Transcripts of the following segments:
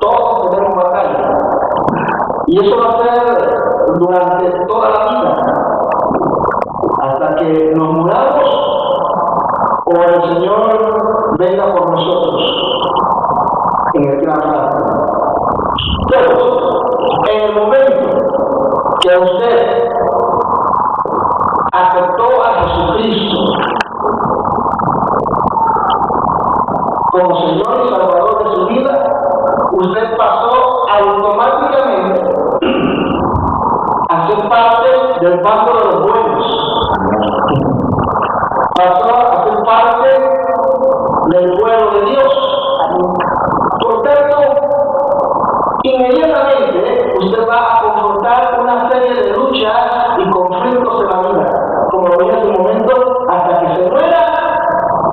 Todos tenemos batalla. Y eso va a ser durante toda la vida. Hasta que nos muramos o el Señor venga por nosotros en el gran rato. Pero en el momento que usted aceptó a Jesucristo como Señor y Salvador de su vida, usted pasó automáticamente a ser parte del bando de los buenos. Pasó a ser parte del pueblo de Dios. Por tanto, inmediatamente usted va a confrontar una serie de luchas y conflictos en la vida, como lo dije hace un momento, hasta que se muera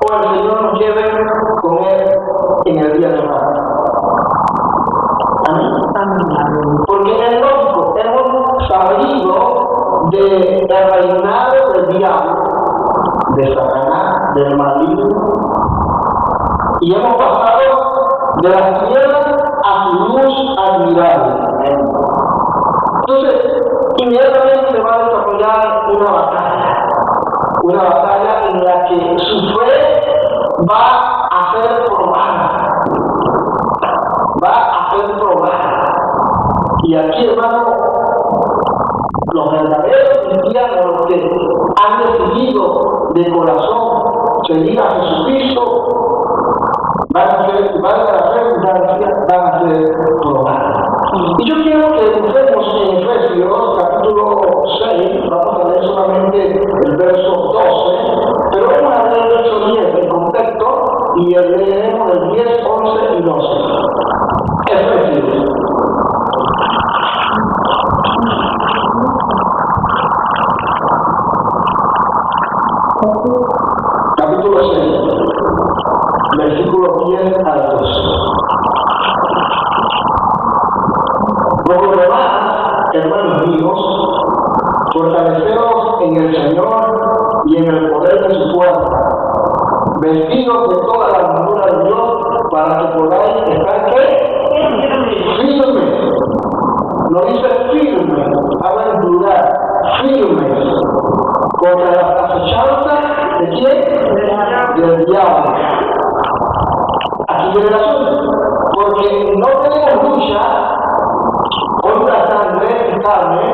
o el Señor nos lleve con Él en el día de mañana. Porque es lógico, hemos salido del reinado del diablo, de Satanás, del maligno, y hemos pasado de las tinieblas a su luz admirable. Entonces, inmediatamente se va a desarrollar una batalla en la que su fe va a ser probada. Y aquí, hermano, los verdaderos cristianos, los que han decidido de corazón seguir a Jesucristo, van a ser probados. Y yo quiero que busquemos en Efesios capítulo 6, vamos a leer solamente el verso 12, pero vamos a leer el verso 10 en contexto y leeremos el 10, 11 y 12. Efesios. Capítulo 6, versículo 10 al 12. Por lo demás, hermanos míos, fortaleceos en el Señor y en el poder de su fuerza, vestidos de toda la armadura de Dios, para que podáis estar firmes. No dice firme, habla en plural, firmes contra las acechanzas de quién? Del diablo. Aquí viene el asunto, porque no tenemos lucha contra sangre y carne,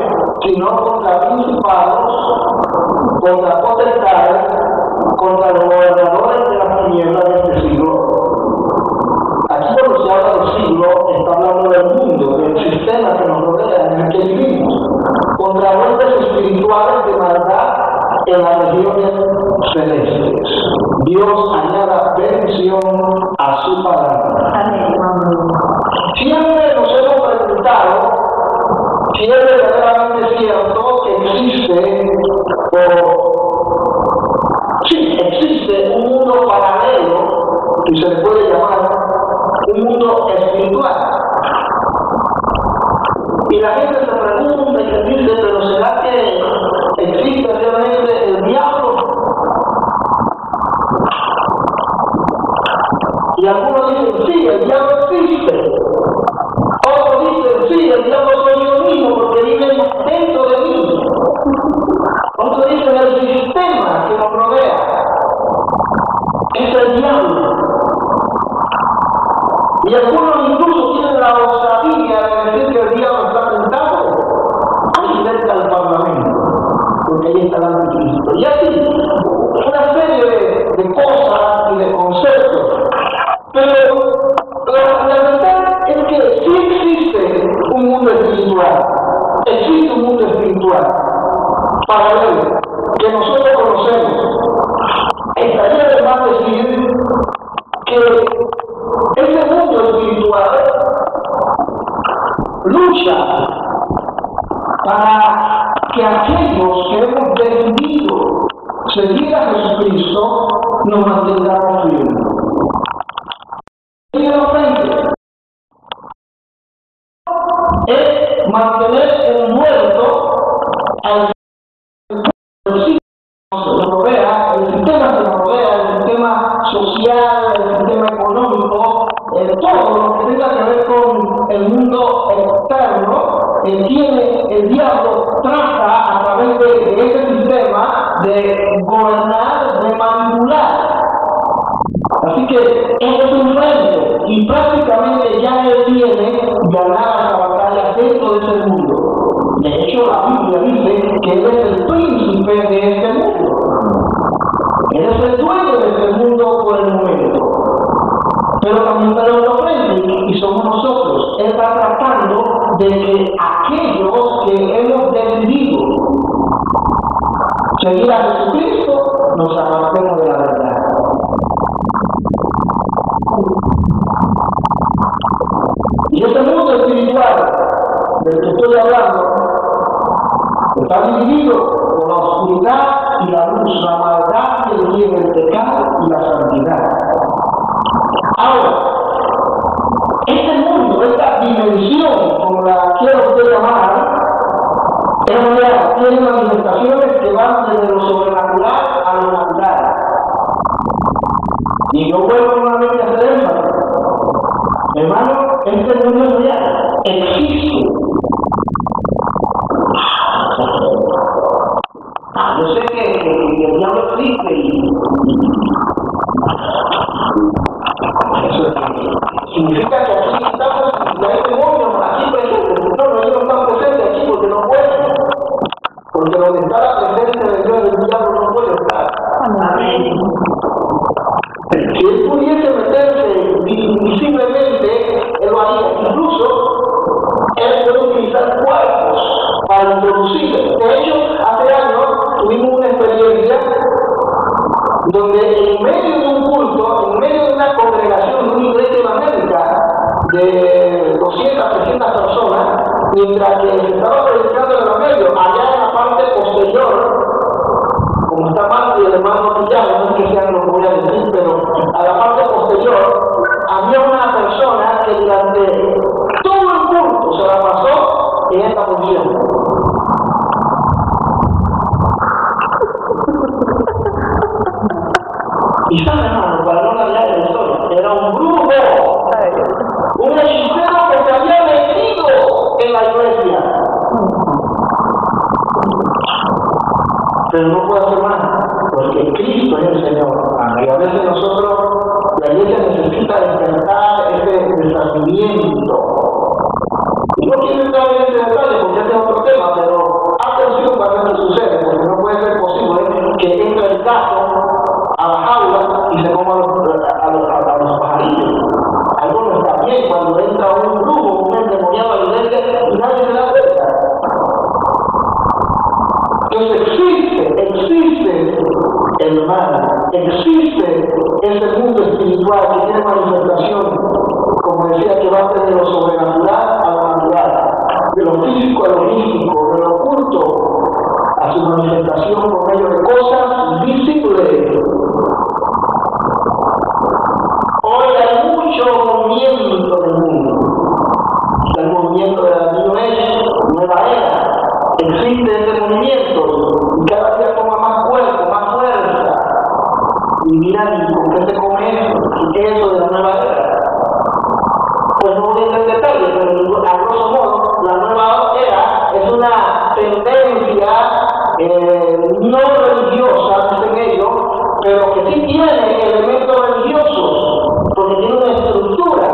sino contra principados, contra potestades, contra los gobernadores de las tinieblas de este siglo. Aquí cuando se habla del siglo, está hablando del mundo, del sistema que nos rodea, en el que vivimos, contra huestes espirituales de maldad en las regiones celestes. Dios añada bendición a su palabra. Siempre nos hemos preguntado si es verdaderamente cierto que existe un mundo paralelo, que se le puede llamar un mundo espiritual. Y la gente se pregunta y se dice, pero ¿será que existe realmente el diablo? Y algunos dicen, sí, el diablo existe. Otros dicen, sí, el diablo soy yo mismo porque vive dentro de mí. Otros dicen, el sistema que nos rodea es el diablo. Y algunos incluso tienen la osadía de decir que el diablo está sentado ahí cerca del Parlamento, porque ahí está el anticristo. Y así, una serie de cosas y de conceptos. Pero la verdad es que sí existe un mundo espiritual. Existe un mundo espiritual paralelo que nosotros conocemos. Estaría de más decir que ese mundo espiritual lucha para que aquellos que hemos decidido seguir a Jesucristo nos mantengamos firmes. Es mantener envuelto al sistema que nos rodea, el sistema social, el sistema económico, el todo lo que tenga que ver con el mundo externo, el diablo trata a través de ese sistema de gobernar, de manipular. Así que eso es un reto y prácticamente ya él tiene ganada la batalla dentro de ese mundo. De hecho, la Biblia dice que él es el príncipe de este mundo. Él es el dueño de este mundo por el momento. Pero también está en otro frente y somos nosotros. Él está tratando de que aquellos que hemos decidido seguir a Jesucristo nos apartemos de la verdad. Y este mundo espiritual del que estoy hablando está dividido por la oscuridad y la luz, la maldad y el bien, el pecado y la santidad. Ahora, este mundo, esta dimensión, como la quiero usted llamar, tiene manifestaciones que van desde lo sobrenatural a lo natural. Y yo vuelvo nuevamente a hacer énfasis. Hermano, este mundo es real, existe. Yo sé que el diablo existe y eso significa que aquí estamos y hay demonios aquí presentes. No, ellos no están presentes aquí porque no pueden. Porque donde está la presencia de Dios, el diablo no puede estar. Amén. Si él pudiese meterse invisiblemente, él lo haría. Incluso, él puede utilizar cuerpos para introducir. De hecho, hace años tuvimos una experiencia donde en medio de un culto, en medio de una congregación de una iglesia evangélica de 200, 300 personas, mientras que se estaba predicando el evangelio, allá en la parte posterior, como está más y el hermano Pillado, no es que sean lo voy a decir, pero a la parte posterior había una persona que durante todo el culto se la pasó en esta posición. Y sabe, hermano, para no cambiar la historia, era un brujo, un hechicero que se había metido en la iglesia. Pero no puede hacer más, porque Cristo es el Señor. Y a veces nosotros, la iglesia necesita despertar ese desafimiento. Y no quiero entrar en ese detalle porque este es otro tema, pero atención cuando esto sucede, porque no puede ser posible que entre el gato a la jaula y se coma a los pajarillos. Algo no está bien cuando entra un brujo, un endemoniado a la iglesia y nadie se da cuenta. Entonces existe el mal, existe ese mundo espiritual que tiene manifestación, como decía, que va desde lo sobrenatural a lo natural, de lo físico a lo místico, de lo oculto a su manifestación por medio de cosas visibles. Hoy hay mucho movimiento del mundo. El movimiento de la nueva era. Existe ese movimiento y cada día toma más cuerpo, más fuerza. Y miran, ¿con qué se come eso? ¿Y qué es eso de la nueva era? Pues no voy a entrar en detalle, pero a grosso modo, la nueva era es una tendencia no religiosa, dicen ellos, pero que sí tiene elementos religiosos, porque tiene una estructura.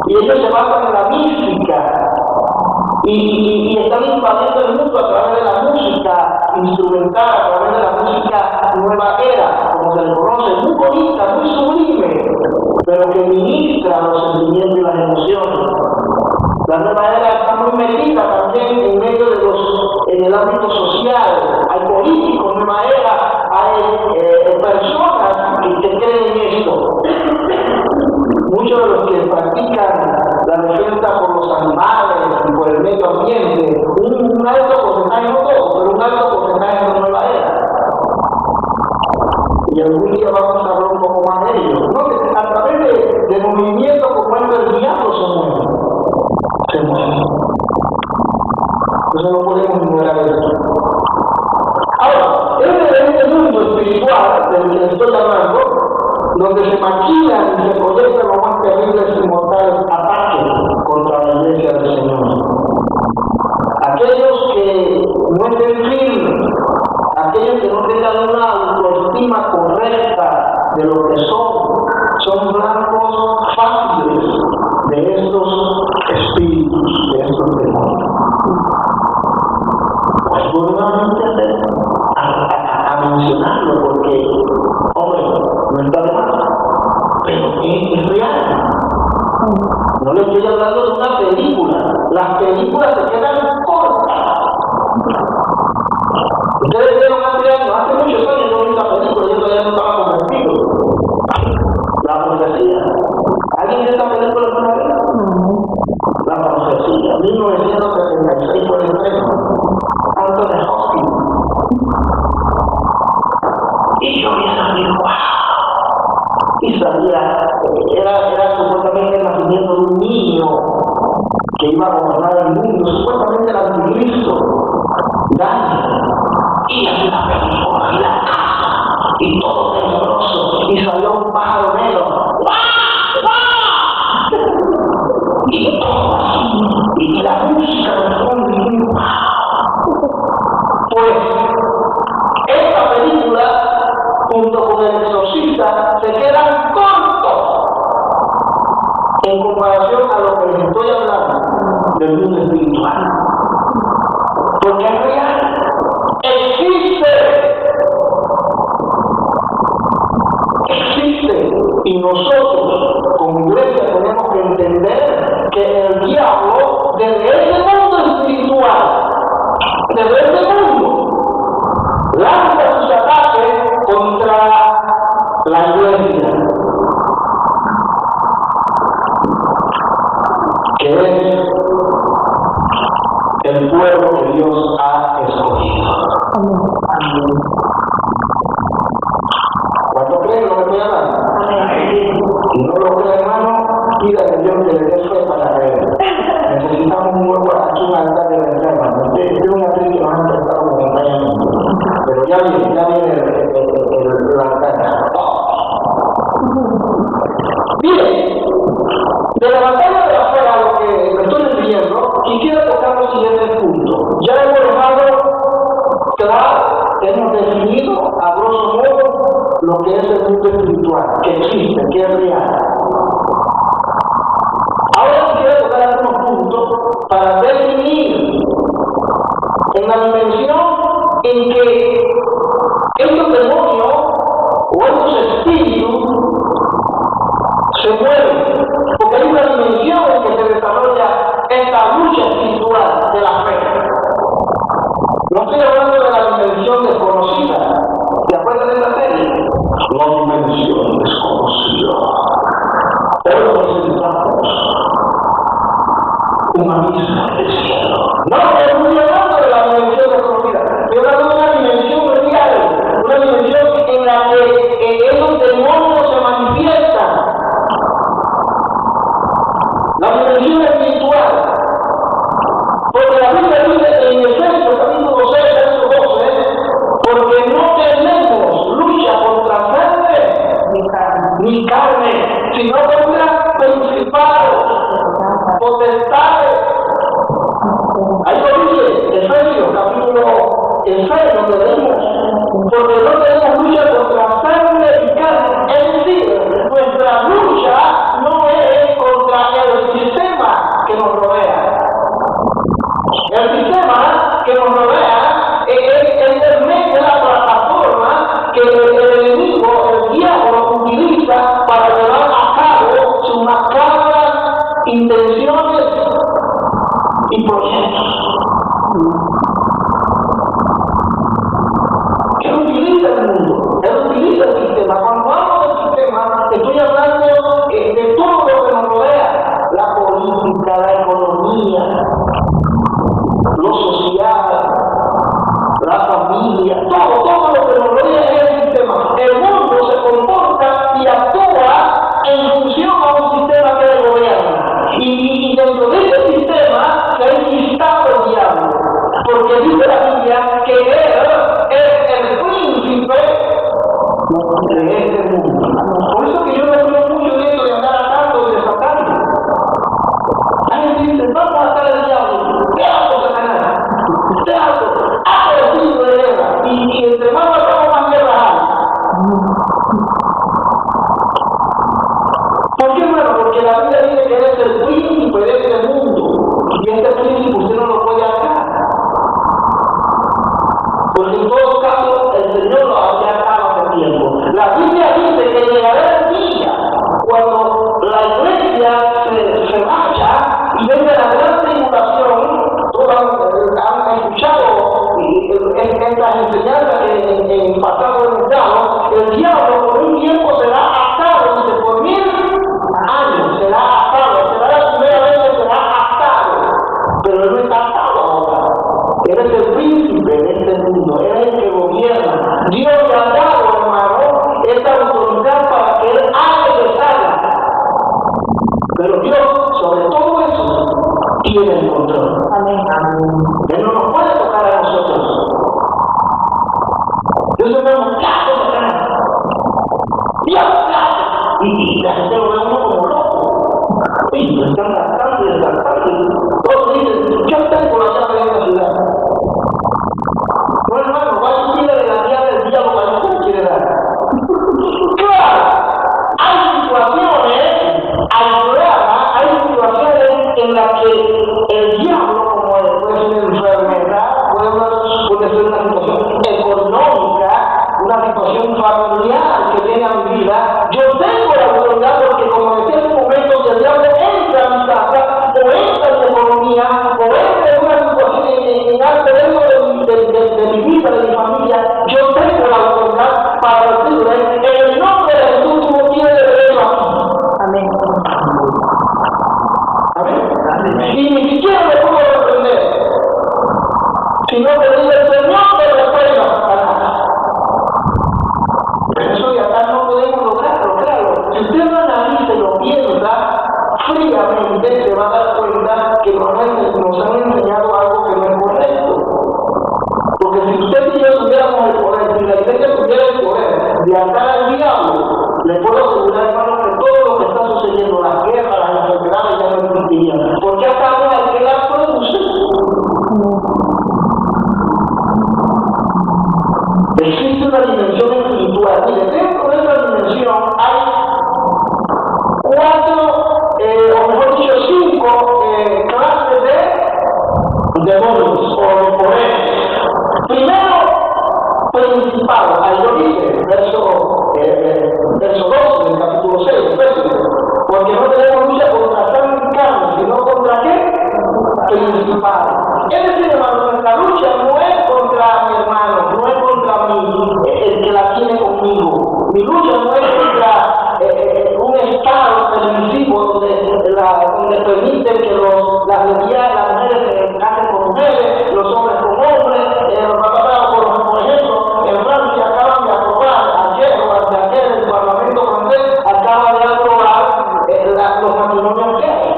Y ellos se basan en la mística. Y están invadiendo el mundo a través de la música instrumental, a través de la música nueva era, como se le conoce, muy bonita, muy sublime, pero que ministra los sentimientos y las emociones. La nueva era está muy metida también en medio de en el ámbito social. Hay políticos, nueva era, hay personas que creen en esto. Muchos de los que practican la defensa por los animales y por el medio ambiente, un alto porcentaje, no todo, pero un alto porcentaje de la nueva era. Y algún día vamos a hablar un poco más de ello. No, que a través de movimientos como el del diablo se mueve. Entonces no podemos ignorar esto. Ahora, este mundo espiritual del que estoy hablando, donde se maquinan y se proyectan los más terribles y mortales ataques contra la iglesia del Señor. Aquellos que no estén firmes, aquellos que no tengan una autoestima correcta de lo que son blancos fáciles de estos espíritus, de estos demonios. Pues nuevamente a mencionarlo porque, hombre, no está de más, pero es real. No le estoy hablando de una película. Las películas se quedan cortas. Ustedes vieron hace muchos años no vi esa película, yo todavía no estaba convertido. La profecía. ¿Alguien de esa película no la vio? La profecía, 1976 fue el estreno. Anthony Hopkins. Y yo vi esa película. Y sabía, era supuestamente el nacimiento de un niño que iba a gobernar el mundo, supuestamente el anticristo, Daniel. Y hacía la película, y la casa, y todo tenebroso, y salió un pájaro negro. ¡Guau! ¡Guau! Y todo así, y la música de fondo, y ¡wow! Pues, esta película, junto con El Exorcista, se quedan cortos en comparación a lo que les estoy hablando del mundo espiritual. Porque es real, existe, y nosotros como iglesia tenemos que entender que el diablo desde ese mundo espiritual, desde ese mundo, lanza sus ataques contra la iglesia, que es el pueblo que Dios ha escogido. Amén. ¿Cuánto creen lo que estoy hablando? Si no lo cree, hermano, pídale a Dios que le dé fe para creer. Necesitamos un huevo aquí, un altar de la entrada. Este es una actriz que nos han prestado momentáneamente. Pero ya viene el altar. Bien, de la batalla de la fe a lo que me estoy refiriendo, quisiera tocar los siguientes puntos. Ya hemos dejado claro, hemos definido a grosso modo lo que es el mundo espiritual, que existe, que es real. Ahora quisiera tocar algunos puntos para definir en la dimensión en que estos demonios o estos espíritus se mueven, porque hay una dimensión en que se desarrolla esta lucha espiritual de la fe. No estoy hablando de la dimensión desconocida. ¿Se acuerdan de esta serie? La dimensión desconocida. Hoy presentamos un abismo del cielo. No, estoy hablando de la dimensión desconocida. Estoy hablando de una dimensión real, una dimensión en la que esos demonios se manifiestan. La dimensión espiritual. Porque la Biblia dice en Efesios capítulo 6, verso 12, porque no tenemos lucha contra sangre ni carne, sino contra principados, potestades. Ahí lo dice Efesios capítulo 6, donde leímos, porque no tenemos lucha contra sangre y carne, es decir, nuestra lucha no es contra el sistema que nos rodea. El sistema que nos rodea es el medio de la plataforma que el enemigo, el diablo, utiliza para llevar a cabo sus macabras intenciones y proyectos. Él utiliza el mundo, él utiliza el sistema. Cuando hablo del sistema, estoy hablando de todo lo que nos rodea: la política, la economía, lo social, la familia, todo lo que nos rodea es el sistema. El mundo se comporta y actúa en función a un sistema que le gobierna. Y dentro de ese sistema se ha enquistado el diablo. Porque la Biblia dice que eres el príncipe de este mundo. Y este príncipe usted no lo puede atacar. Porque en todo caso el Señor lo había atado hace tiempo. La Biblia dice que llegará el día cuando la iglesia se vaya y venga la gran tribulación. Todos han escuchado estas enseñanzas en el pasado hemos dado. El diablo por un tiempo será atado, dice, por 1000 años será atado, será la primera vez que será atado, pero él no está atado ahora. Él es el príncipe de este mundo, él es el que gobierna. Dios le ha dado, hermano, esta autoridad para que él haga y deshaga. Pero Dios, sobre todo eso, tiene el control. Amén. Él no nos puede tocar a nosotros. Dios se llama Dios, y la gente lo ve uno como loco. Y lo están gastando y desgastando. Todos dicen, yo tengo la llave de esta ciudad. No, hermano, va a subir de la llave del diablo para no se quiere dar. Claro, hay situaciones aisladas, hay situaciones en las que el diablo, como puede ser una enfermedad, puede ser una situación económica, una situación familiar que viene a mi vida, yo tengo la autoridad porque, como decía en un momento, si el diablo entra a mi casa, o entra en mi economía, o entra en una situación en algo de mi vida, de mi familia, yo tengo la autoridad para decirle, en el nombre de Jesús, tú no tienes derecho aquí. Amén. Amén. Y ni siquiera me puedo reprender, sino que dice el Señor te reprenda. Eso de acá no podemos lograrlo, claro. Si usted lo analiza y lo piensa fríamente, se va a dar cuenta que nos han enseñado algo que no es correcto. Porque si usted y yo tuviéramos el poder, si la iglesia tuviera el poder de atar al diablo, le puedo asegurar, hermano, que todo lo que está sucediendo, las guerras, las enfermedades, ya no existirían. Porque acá hay que dar produce. Existe una dimensión espiritual. Mire, dentro de esa dimensión hay 4, o mejor dicho 5 clases de demonios o de poderes. Primero, principal. Ahí lo dice, verso 12 del capítulo 6, porque no tenemos lucha contra sangre y carne, sino contra qué? Principal. Es decir, hermano, nuestra lucha no es contra mi hermano, no es contra mí, el que la tiene conmigo. Mi lucha no es contra un estado televisivo donde permiten que las lesbianas, las mujeres se casen con mujeres, los hombres con hombres. Por ejemplo, en Francia acaban de aprobar, ayer o anteayer, el Parlamento francés acaba de aprobar los matrimonios gays.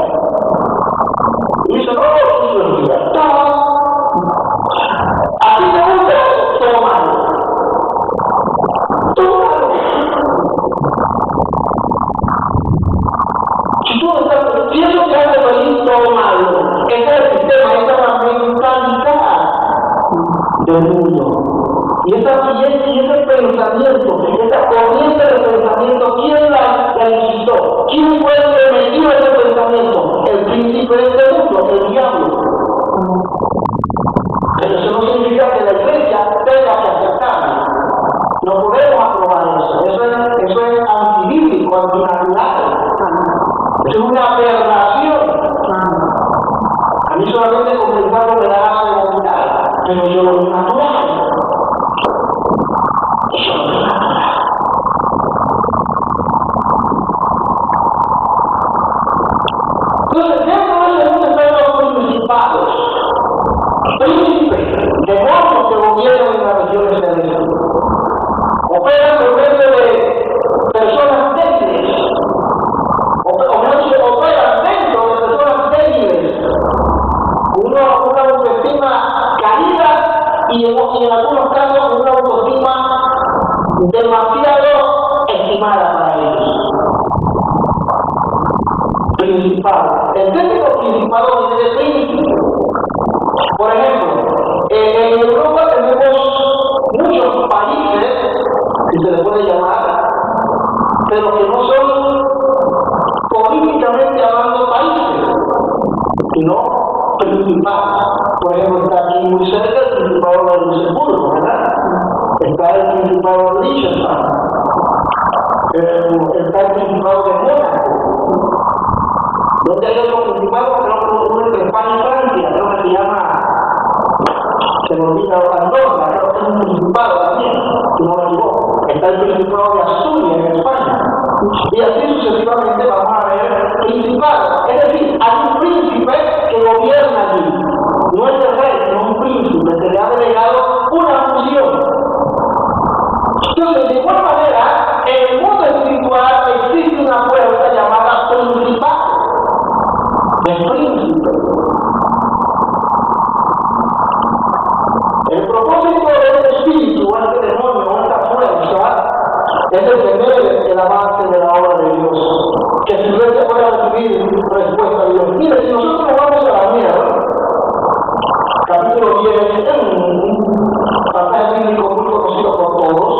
Y dice, no, eso es libertad. Así te gusta, todo malo. Todo malo. Si eso te hace feliz, todo malo. Ese es el sistema, esa es la mentalidad del mundo. Y ese pensamiento, esa corriente de pensamiento, ¿quién la incitó? ¿Quién fue el que metió ese pensamiento? El príncipe de este mundo, el diablo. Pero eso no significa que la iglesia tenga que aceptarlo. No podemos aprobar eso. Eso es antibíblico, antinatural. Eso es una aberración. A mí solamente compensarlo me da la voluntad, pero yo lo veo natural. Eso no es natural. Entonces, dentro de ese mundo están los principados. Príncipes, demonios que gobiernan en las regiones celestes. Operan por medio de personas débiles. Operan dentro de personas débiles. Una autoestima caída y en algunos casos una autoestima demasiado estimada para ellos. Principado. El término principado viene de príncipe. Por ejemplo, en Europa tenemos muchos países, si se les puede llamar, pero que no son políticos únicamente hablando países, sino principados. Por ejemplo, está aquí muy cerca el Principado de Luxemburgo, ¿verdad? Está el Principado de Liechtenstein, está el Principado de Mónaco, donde hay otro principado, creo que uno entre España y Francia, creo que se llama, se me olvida Andorra, creo que es un principado también, si no me equivoco. Está el Principado de Asturias en España. Y así sucesivamente vamos a ver principados. Es decir, hay un príncipe que gobierna allí. No es el rey, sino un príncipe, se le ha delegado una función. Entonces, de igual manera, en el mundo espiritual existe una fuerza llamada principado, de príncipe. El propósito de este espíritu, este demonio, esta fuerza, es detener el avance de la obra de Dios. Que si Dios pueda recibir respuesta de Dios. Mire, si nosotros nos vamos a Daniel, capítulo 10, es un pasaje bíblico muy conocido por todos.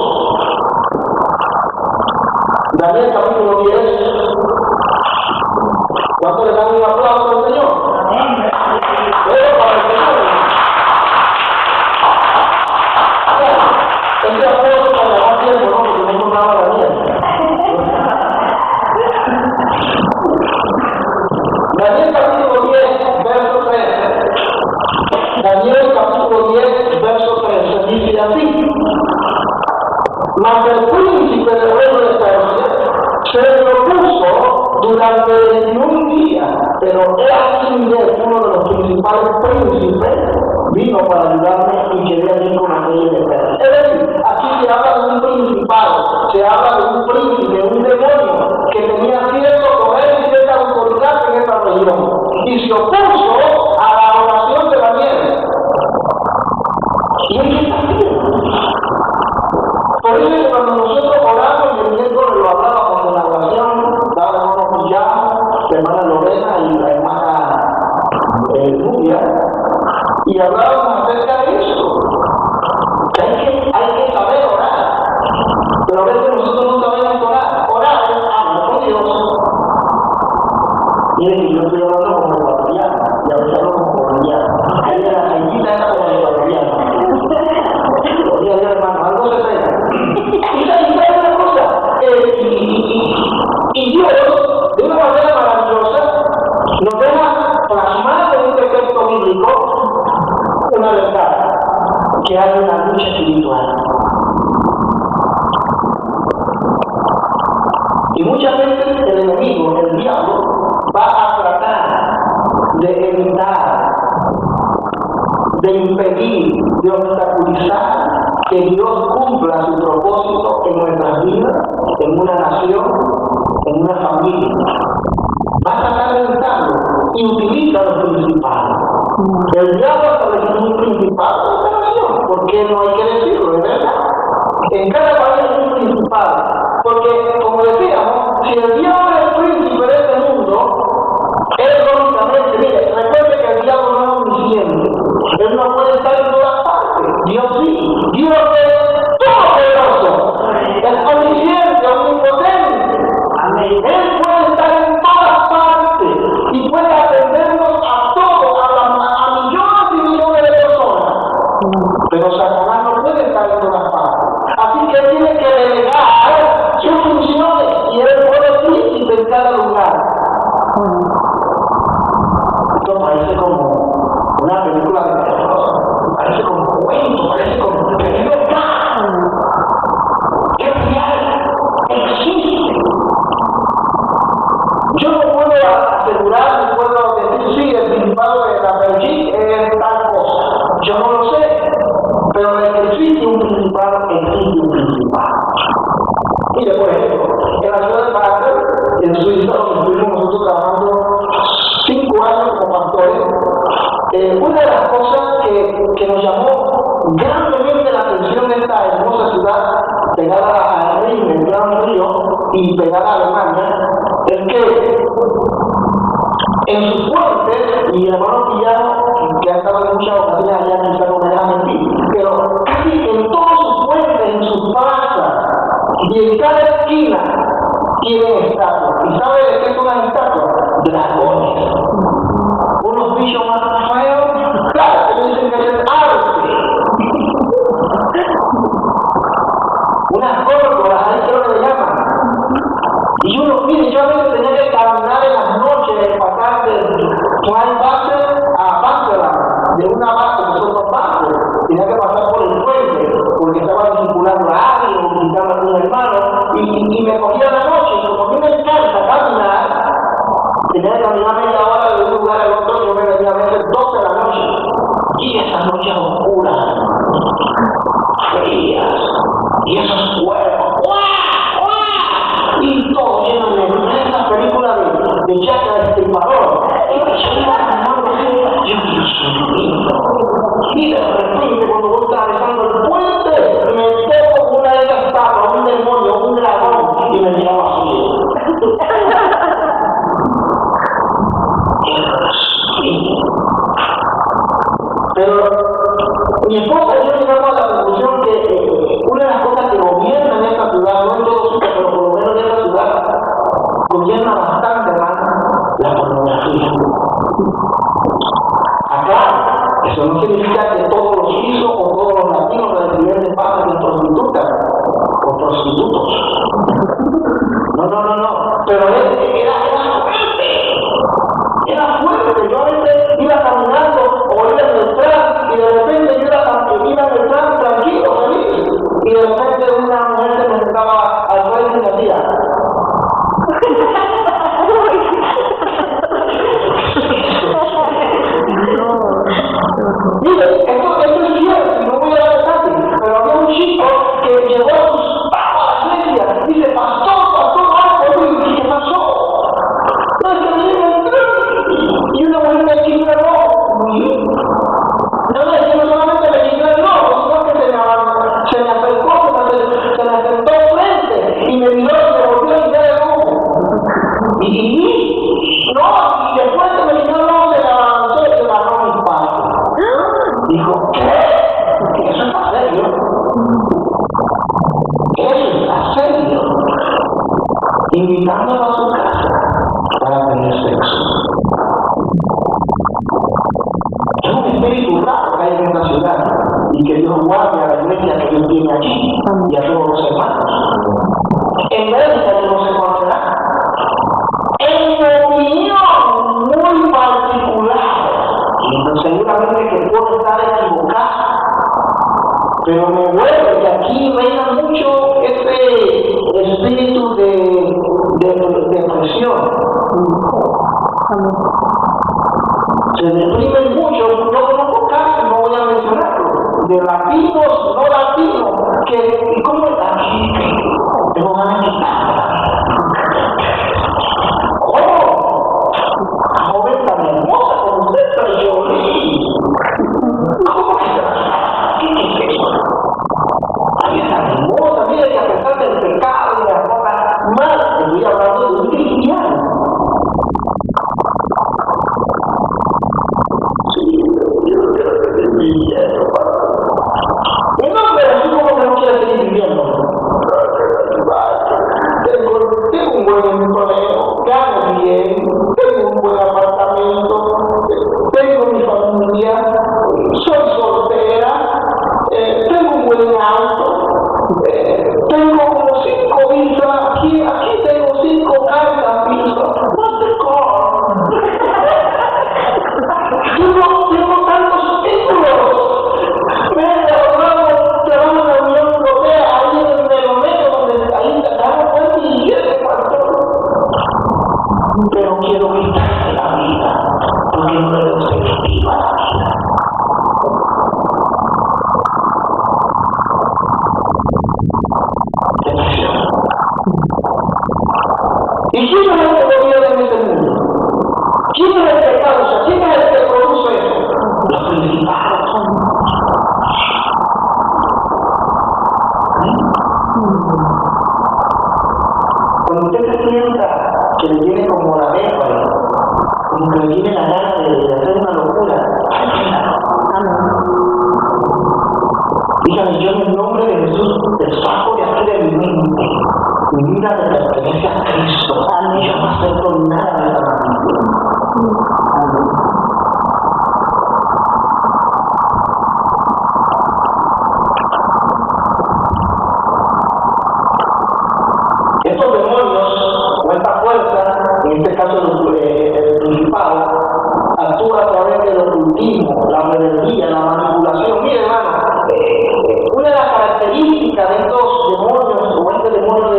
Daniel capítulo 10. ¿Cuánto le dan un aplauso al Señor? Pero para el Señor. Este aplauso para la más tiempo, ¿no? Porque no encontraba Daniel. Daniel capítulo 10, verso 3. Daniel capítulo 10, verso 3. Dice así: mas el príncipe del reino de Persia se le opuso durante 21 días, pero he aquí Miguel, uno de los principales príncipes, vino para ayudarme y quedé allí con aquellos de Persia. Es decir, aquí se habla de un principado, se habla de un príncipe, un demonio que tenía cierto poder y cierta autoridad en esta región, y se opuso a la oración de Daniel. Y es que está bien. Por eso es que cuando nosotros oramos, y el miércoles lo hablábamos en la oración, la hermana Pillán, la hermana Lorena y la hermana Nubia, y hablábamos acerca de eso, que hay que saber orar, pero a veces nosotros no sabemos orar. Orar es hablar con Dios. Miren, yo estoy hablando como ecuatoriano, y a veces hablo como colombiano. Ahí en la Haitita era como ecuatoriano. Oye, hermano, algo se pega. Y sabe una cosa, y Dios, de una manera maravillosa, nos deja plasmar en un texto bíblico una verdad, que hay una lucha espiritual. Y muchas veces el enemigo, el diablo, va a tratar de evitar, de impedir, de obstaculizar que Dios cumpla su propósito en nuestras vidas, en una nación, en una familia. Va a tratar de evitarlo y utiliza los principados. El diablo estableció un principado en esta nación, porque no hay que decirlo, es verdad. En cada país hay un principado, porque como decíamos, si el diablo es el príncipe de este mundo, él lógicamente, mire, recuerde que el diablo no es omnisciente, él no puede estar en todas partes. Dios sí, Dios es todopoderoso, es omnisciente, omnipotente. Amén. Él puede estar en todas partes y puede atendernos a todos, a millones y millones de personas. Pero Satanás no puede estar en todas partes. Así que él tiene que delegar sus funciones y él puede ir y en cada lugar. Esto parece como una película de terror, parece como un cuento, parece como un pequeño plan. Es real, existe. Yo no puedo asegurar, no puedo decir, sí, el principado de la Belgique es tal cosa. Yo no lo sé, pero de que existe un principado, existe un principado. Mire, por ejemplo, en la ciudad de Basel, en Suiza, donde estuvimos nosotros trabajando 5 años como pastores, una de las cosas que nos llamó grandemente la atención de esta hermosa ciudad, pegada al Rin, el Gran Río, y pegada a Alemania, es que en sus puentes, mi hermano Pillano, que ha estado en muchas ocasiones allá, quizá no me deja mentir, pero casi en todos sus puentes, en sus plazas, y en cada esquina, tienen estatuas. ¿Y sabe de qué son las estatuas? mucho más feo. Claro, ellos dicen que es arte. Unas górgolas, ahí creo que le llaman. Y uno, mire, yo a veces tenía que caminar en las noches, pasar de Klein Basel a Basel, de una base, de otro base. Tenía que pasar por el puente, porque estaba circulando a alguien o visitando a un hermano, y me cogía la noche, y como a mí me encanta caminar, tenía que caminar media hora de un lugar al otro, yo me venía a veces 12 de la noche. Y esas noches oscuras, frías, y esos cuerpos, ¡guau! ¡Guau! Y todo lleno de esa película de Jack el Destripador. Y yo iba caminando así, Dios mío. Y de repente, cuando voy atravesando el puente, me toco una de esas tapas, un demonio, un dragón, y me miraba así. Pero mi esposa y yo llegamos a la conclusión que una de las cosas que gobiernan en esta ciudad, no en todo sitio, pero por lo menos en esta ciudad, gobierna bastante más la pornografía. Acá, eso no significa que todos los suizos o todos los latinos de clientes pasan de prostitutas o prostitutos. No. Pero era fuerte. Era fuerte. Yo a veces iba caminando o iba en el tren y de repente yo iba en el tren tranquilo, feliz. Y de repente una mujer se me sentaba al frente y me decía, mire, esto es cierto, y no voy a dar detalles, pero había un chico que llegó a sus pagos a la iglesia y dice, pastor, algo, y ¿qué pasó? No, es que me llega el tren y una mujer me chifla el ojo. No, es que no solamente me chifla el ojo, sino que se me acercó, se me sentó frente y me miró y me volvió a mirar el ojo. Y después que me miró el ojo se me avanzó y se agarró mi padre. Dijo, ¿qué? Eso está serio. Eso está serio. Invitándolo a su casa para tener sexo. Es un espíritu raro que hay en esta ciudad y que Dios guarde a la iglesia que Dios tiene aquí y a todos los hermanos. En Bélgica no se conocerá. En mi opinión muy particular, y seguramente que puedo estar equivocado, pero me huele que aquí reina mucho ese espíritu de depresión. Se deprimen mucho, no conozco casos, no voy a mencionarlo, de latinos, no latinos, que ¿cómo está aquí? Tengo ganas de quitar. Joven tan hermosa como usted, pero yo ¿cómo que se va? ¿Qué es eso? Ay, es tan hermosa, mira que a pesar del pecado y las cosas más, estoy hablando de un cristiano. Sí, yo quiero seguir viviendo. Y no, pero así como que no quiere seguir viviendo. Tengo un buen empleo, gano bien, tengo un buen apartamento, tengo mi familia, soy soltera, tengo un buen auto, tengo como 5 visas, aquí tengo 5 cartas visas, what's the car? Tengo tantos títulos, me he logrado trabajo en la Unión Europea, ahí en el Melomero, donde ahí damos buen billete, pastor. Pero quiero quitarme la vida, porque no le doy efectiva la vida. Depresión. ¿Y quién es el que gobierna en este mundo? ¿Quién es el que causa? ¿Quién es el que produce eso? Los principados. Cuando usted se sienta que le tiene como la beba, como que le tiene la gana de hacer una locura, dígame, yo en el nombre de Jesús te saco de aquí de mi mente. Mi vida me pertenece a Cristo. Yo no acepto nada de esa maldición. ocultismo, la rebeldía, la manipulación. Mire, hermano, una de las características de estos demonios, o este demonio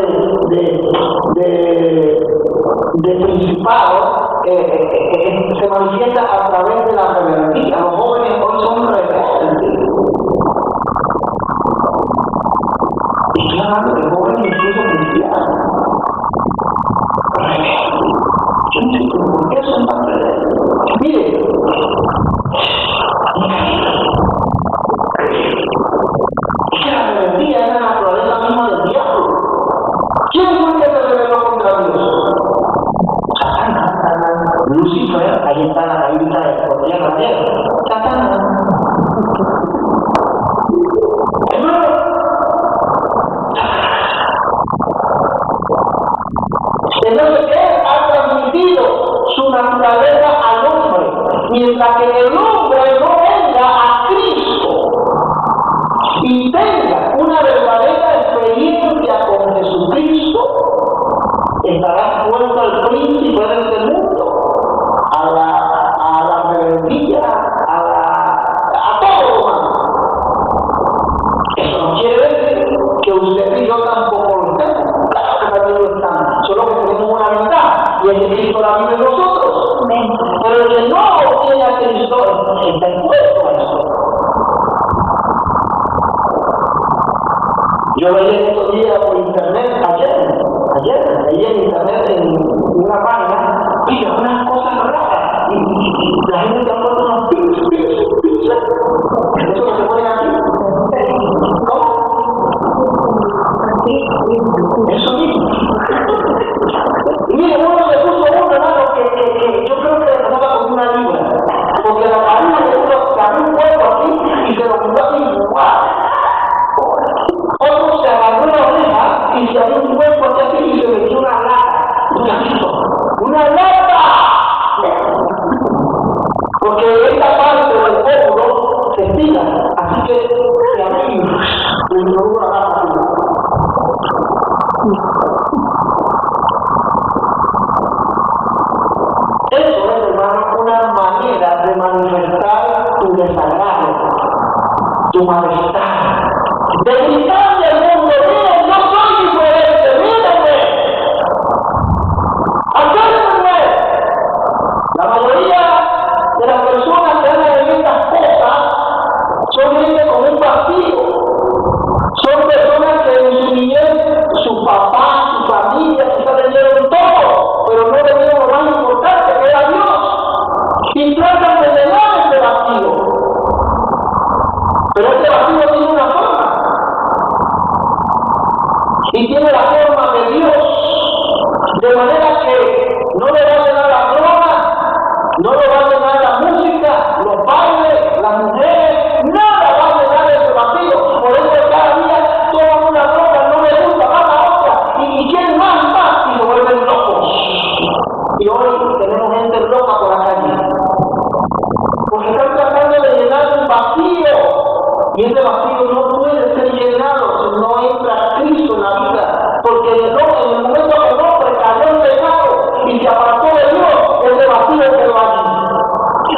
de principado, se manifiesta a través de la rebeldía. Los jóvenes hoy son rebeldes. Estoy hablando de jóvenes incluso cristianos. ¿Por qué son tan rebeldes? Mire, es que la rebeldía es la naturaleza misma del diablo. ¿Quién fue que se rebeló contra Dios? Satanás. Lucifer, ahí está la caída de Cordial Radial. Satanás. Hermano, entonces él ha transmitido su naturaleza al hombre, mientras que el hombre no venga a Cristo y tenga una verdadera experiencia con Jesucristo, estará expuesto al príncipe de este mundo, a la rebeldía, a todo lo humano. Eso no quiere decir que usted y yo tampoco lo estemos. Claro que también lo estamos, solo que tenemos una ventaja, y es que Cristo la vive en nosotros. Pero el que no tiene a Cristo está expuesto a eso. Yo veía en estos días por internet, ayer leí en internet en una página, oye, unas cosas raras, y la gente se ha puesto unos pizza, eso que se ponen aquí. ¿Cómo? Eso mismo. Y mire, uno le puso uno, hermano, que yo creo que le pasaba con una libra, porque la cabina de uno se abrió un hueco aquí y se lo puso así, ¡guau! Otro se agarró la oreja y se abrió un hueco aquí y se metió una lata, una lata, porque esta parte del óvulo se estira, así que se abrió y introdujo la lata. Eso es, hermano, una manera de manifestar tu desagrado, tu malestar, de gritarle al mundo: miren, yo soy diferente, mírenme, acérquenme. La mayoría de las personas que hablan de estas cosas son gente con un vacío, son personas que en su niñez, su papá, su familia, quizás le dieron todo, pero no le dieron lo más importante, que era Dios, y tratan de llenar ese vacío. Pero este vacío tiene una forma, y tiene la forma de Dios, de manera que no le va a llenar la broma, no le va a llenar la música, los bailes, las mujeres, nada va a llenar ese vacío. Por eso cada día toman una droga, no le gusta, van a otra, y quieren más, y se vuelven locos. Y hoy tenemos gente loca por la calle, porque están tratando de llenar un vacío, y ese vacío no puede ser llenado si no entra Cristo en la vida, porque en el momento que el hombre cayó en pecado y se apartó de Dios, ese vacío quedó allí.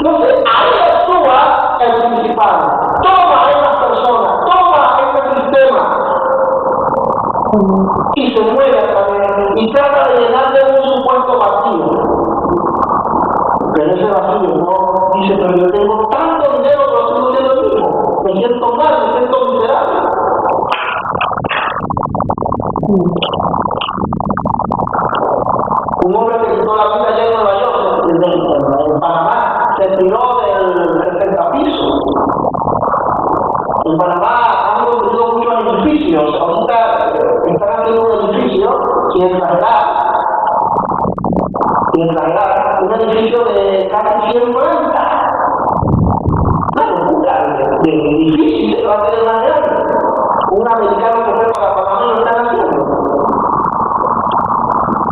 Entonces ahí actúa el principal, toma a esas personas, toma a ese sistema y se mueve a través y trata de llenarle un supuesto vacío. Pero ese vacío no dice: pero yo tengo tanto dinero, pero sigo siendo el mismo, me siento mal, me siento miserable. Un hombre que quitó la vida allá en Nueva York, en Panamá, se tiró del 70 piso. En Panamá han construido muchos edificios, ahorita están haciendo un edificio y exagerar, un edificio de casi 100 plantas. Una locura de edificio, se va a hacer más grande. Un americano que fue para Panamá lo están haciendo.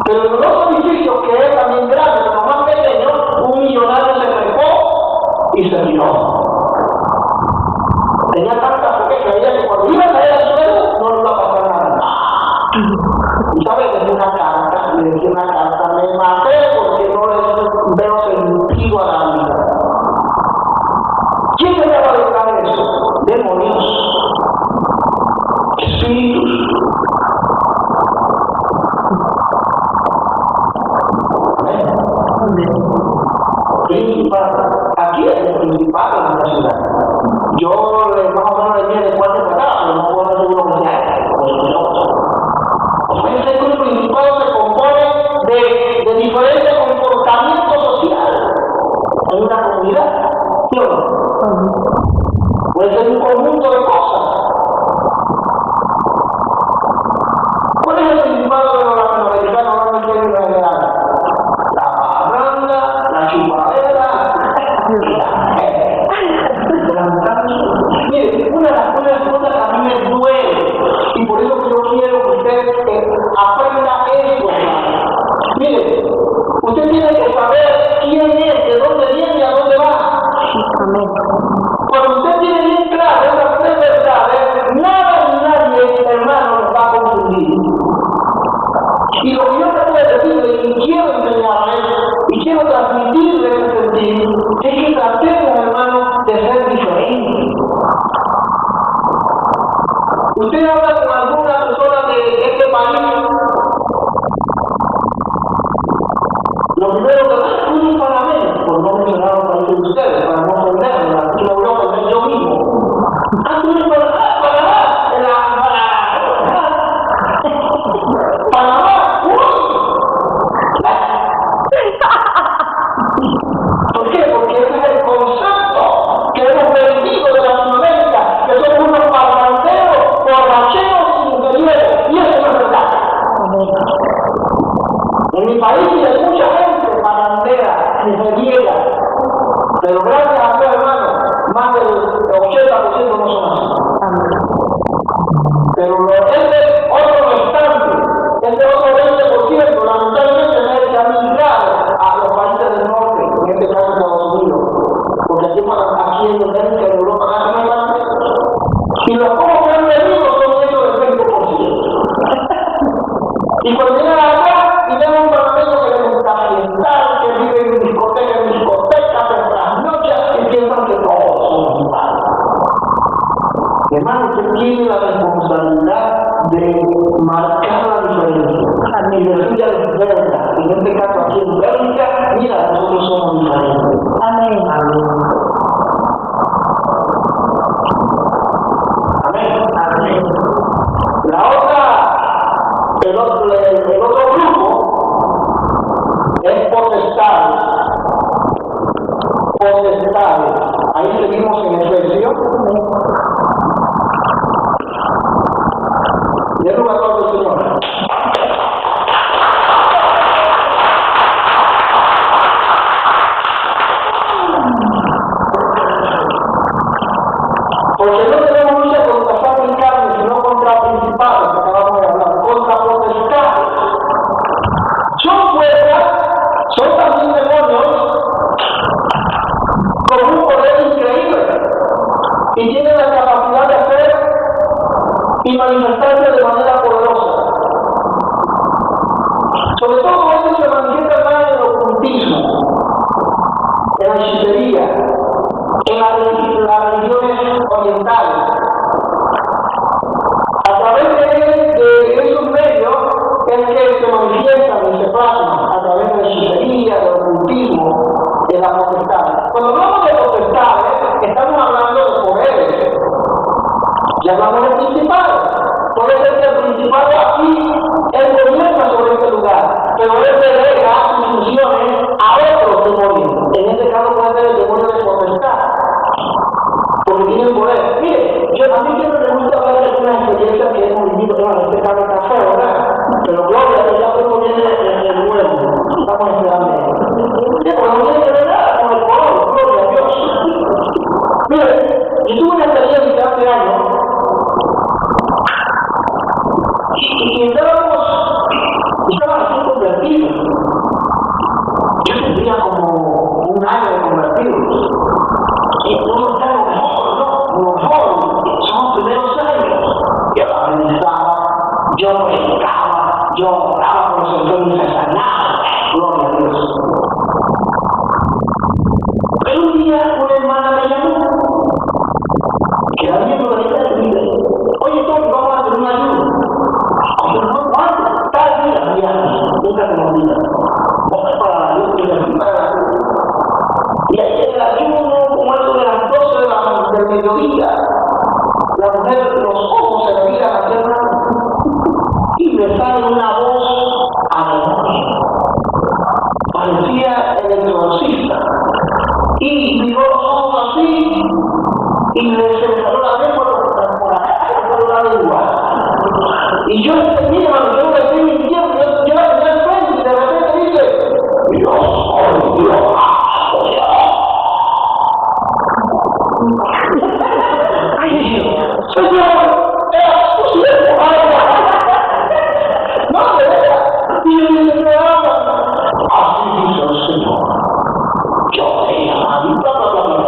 Pero en los edificios, que es también grande, pero más pequeño, un millonario se trepó y se tiró. Tenía tanta fe que creía que cuando iba a caer al suelo no le iba a pasar nada. Y sabes, le decía una carta, me maté porque no le veo sentido a la vida. principal. Aquí es el principal en esta ciudad. Yo más o menos le dije de cuarto para acá, pero no puedo decir lo que sea. El centro principal se compone de diferentes comportamientos sociales en una comunidad, ¿sí o no? Puede ser un conjunto de cosas. ¿Cuál es el principal de los latinoamericanos? Normalmente en general, la parranda, la chupadera, mire, una de las cosas que a mí me duele, y por eso yo quiero que usted aprenda eso, hermano. Mire, usted tiene que saber quién es, de dónde viene y a dónde va. Cuando usted tiene bien claro esas tres verdades, nada ni nadie, hermano, nos va a confundir. Y lo que yo trato de decirle, y quiero enseñarle, y quiero transmitirle ese sentir, es que tratemos, hermano, de ser diferentes. Usted habla con alguna persona de este país, lo primero que hace es un panameño, por no mencionar los países de ustedes, para no ofenderlos, aquí en Europa es yo mismo. Tú eres Panamá, ¿por qué? Porque ese es el concepto que hemos vendido de Latinoamérica, que somos unos parranderos, borracheros y interiores, y eso no es verdad. En mi país hay mucha gente parrandera, mujeriega, pero gracias a Dios, hermano, más del 80% no son así. Pero ese otro restante, ese otro 20%, lamentablemente se ha migrado a los países del norte, en este caso Estados Unidos, porque aquí en América, en Europa, nada más. Y los pocos que han venido son esos del 20%. Y cuando llegan acá y ven un panameño que les gusta fiestar, que vive en discoteca, en las noches, y piensan que todos son iguales. Hermano, usted tiene la responsabilidad de marcar la diferencia. Y decirle a los belgas, en este caso aquí en Bélgica, mira, nosotros somos diferentes. Amén. Amén. Amén. Amén. El otro grupo es potestades. Ahí seguimos en Efesios. Den un aplauso al Señor. Porque no tenemos lucha contra sangre y carne, sino contra principados, que acabamos de hablar, contra potestades. Son también demonios con un poder increíble y tienen la capacidad de hacer y manifestarse de manera poderosa. Sobre todo esto se manifiesta más en el ocultismo, en la hechicería, en las religiones orientales. A través de esos medios es que se manifiestan y se plasman, a través de la hechicería, del ocultismo, de la potestad. Cuando hablamos de potestades, estamos hablando de poderes. Ya hablamos de principados. Puede ser que el principado aquí, él gobierna sobre este lugar, pero él delega sus funciones a otros demonios. En este caso puede ser el demonio de potestad, porque tienen poder. Mire, a mí siempre me gusta hablar de algunas experiencias que hemos vivido, claro, este caso está feo, ¿verdad? Pero gloria, que ya pronto viene el nuevo. Estamos esperando. Pero no tiene que ver nada con el color, gloria a Dios. Mire, yo tuve una experiencia hace años. Y estaba así convertido. Yo tendría como un año de convertidos. Y uno está a lo mejor, ¿no? Lo mejor, son los primeros años. Yo pensaba, yo predicaba, yo oraba por los enfermos y se sanaban. Gloria a Dios. Pero un día una hermana me llamó, que era miembro de la iglesia, y me dice, oye, Tony, vamos a hacer un ayuno. No, ¿cuándo? Tal día, nunca te lo olvidas. Vamos para la luz y la y se me salió la lengua por acá, por la lengua. Y yo mira, hermano, yo no le estoy mintiendo, yo la tenía al frente y de repente dice, yo soy Dios. Señor, tu siervo habla. No, de verdad. Y yo dije, no habla. Así dice el Señor. Yo te he llamado y bla, bla, bla, bla.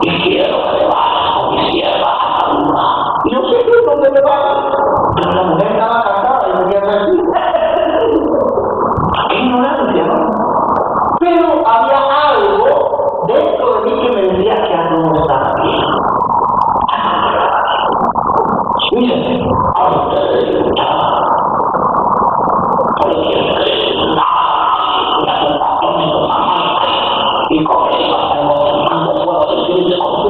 Y quiero que le vayas con mi sierva a la luna. Y yo sé que es donde me va. Pero la mujer estaba casada y tenía que decir. Qué ignorancia, ¿no? Pero había algo dentro de mí que me decía que algo no estaba bien. Fíjense, a ustedes les gustaba. Porque y con eso hacemos el mando puedo decirle con su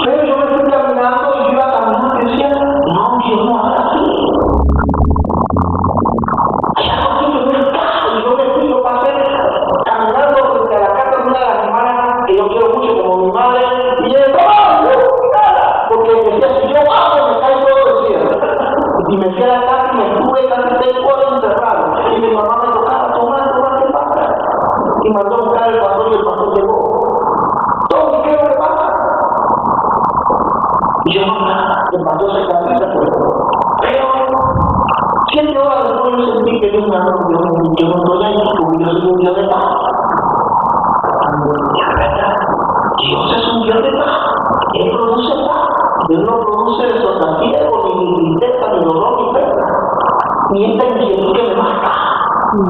pero yo me fui caminando y yo iba caminando y decía, no, Dios no habla así. Hay algo que me encaja y yo me fui, yo pasé caminando frente a la casa de una de las hermanas que yo quiero mucho como mi madre y yo decía, porque decía, si yo bajo me cae todo el cielo. Y me fui a la casa y me estuve casi 6 horas encerrado. Y mi mamá me tocaba, toma, ¿qué pasa? Y mandó a buscar el pastor y el pastor llegó. Todo, ¿qué es lo que pasa? Y yo no, el pastor se casó y se fue. Pero 7 horas después yo sentí que yo no estoy ahí, porque yo soy un Dios de paz. Y es verdad, Dios es un Dios de paz. Él produce paz. Él no produce desasosiego, ni tristeza, ni dolor, ni pena. Ni esta inquietud que me mata.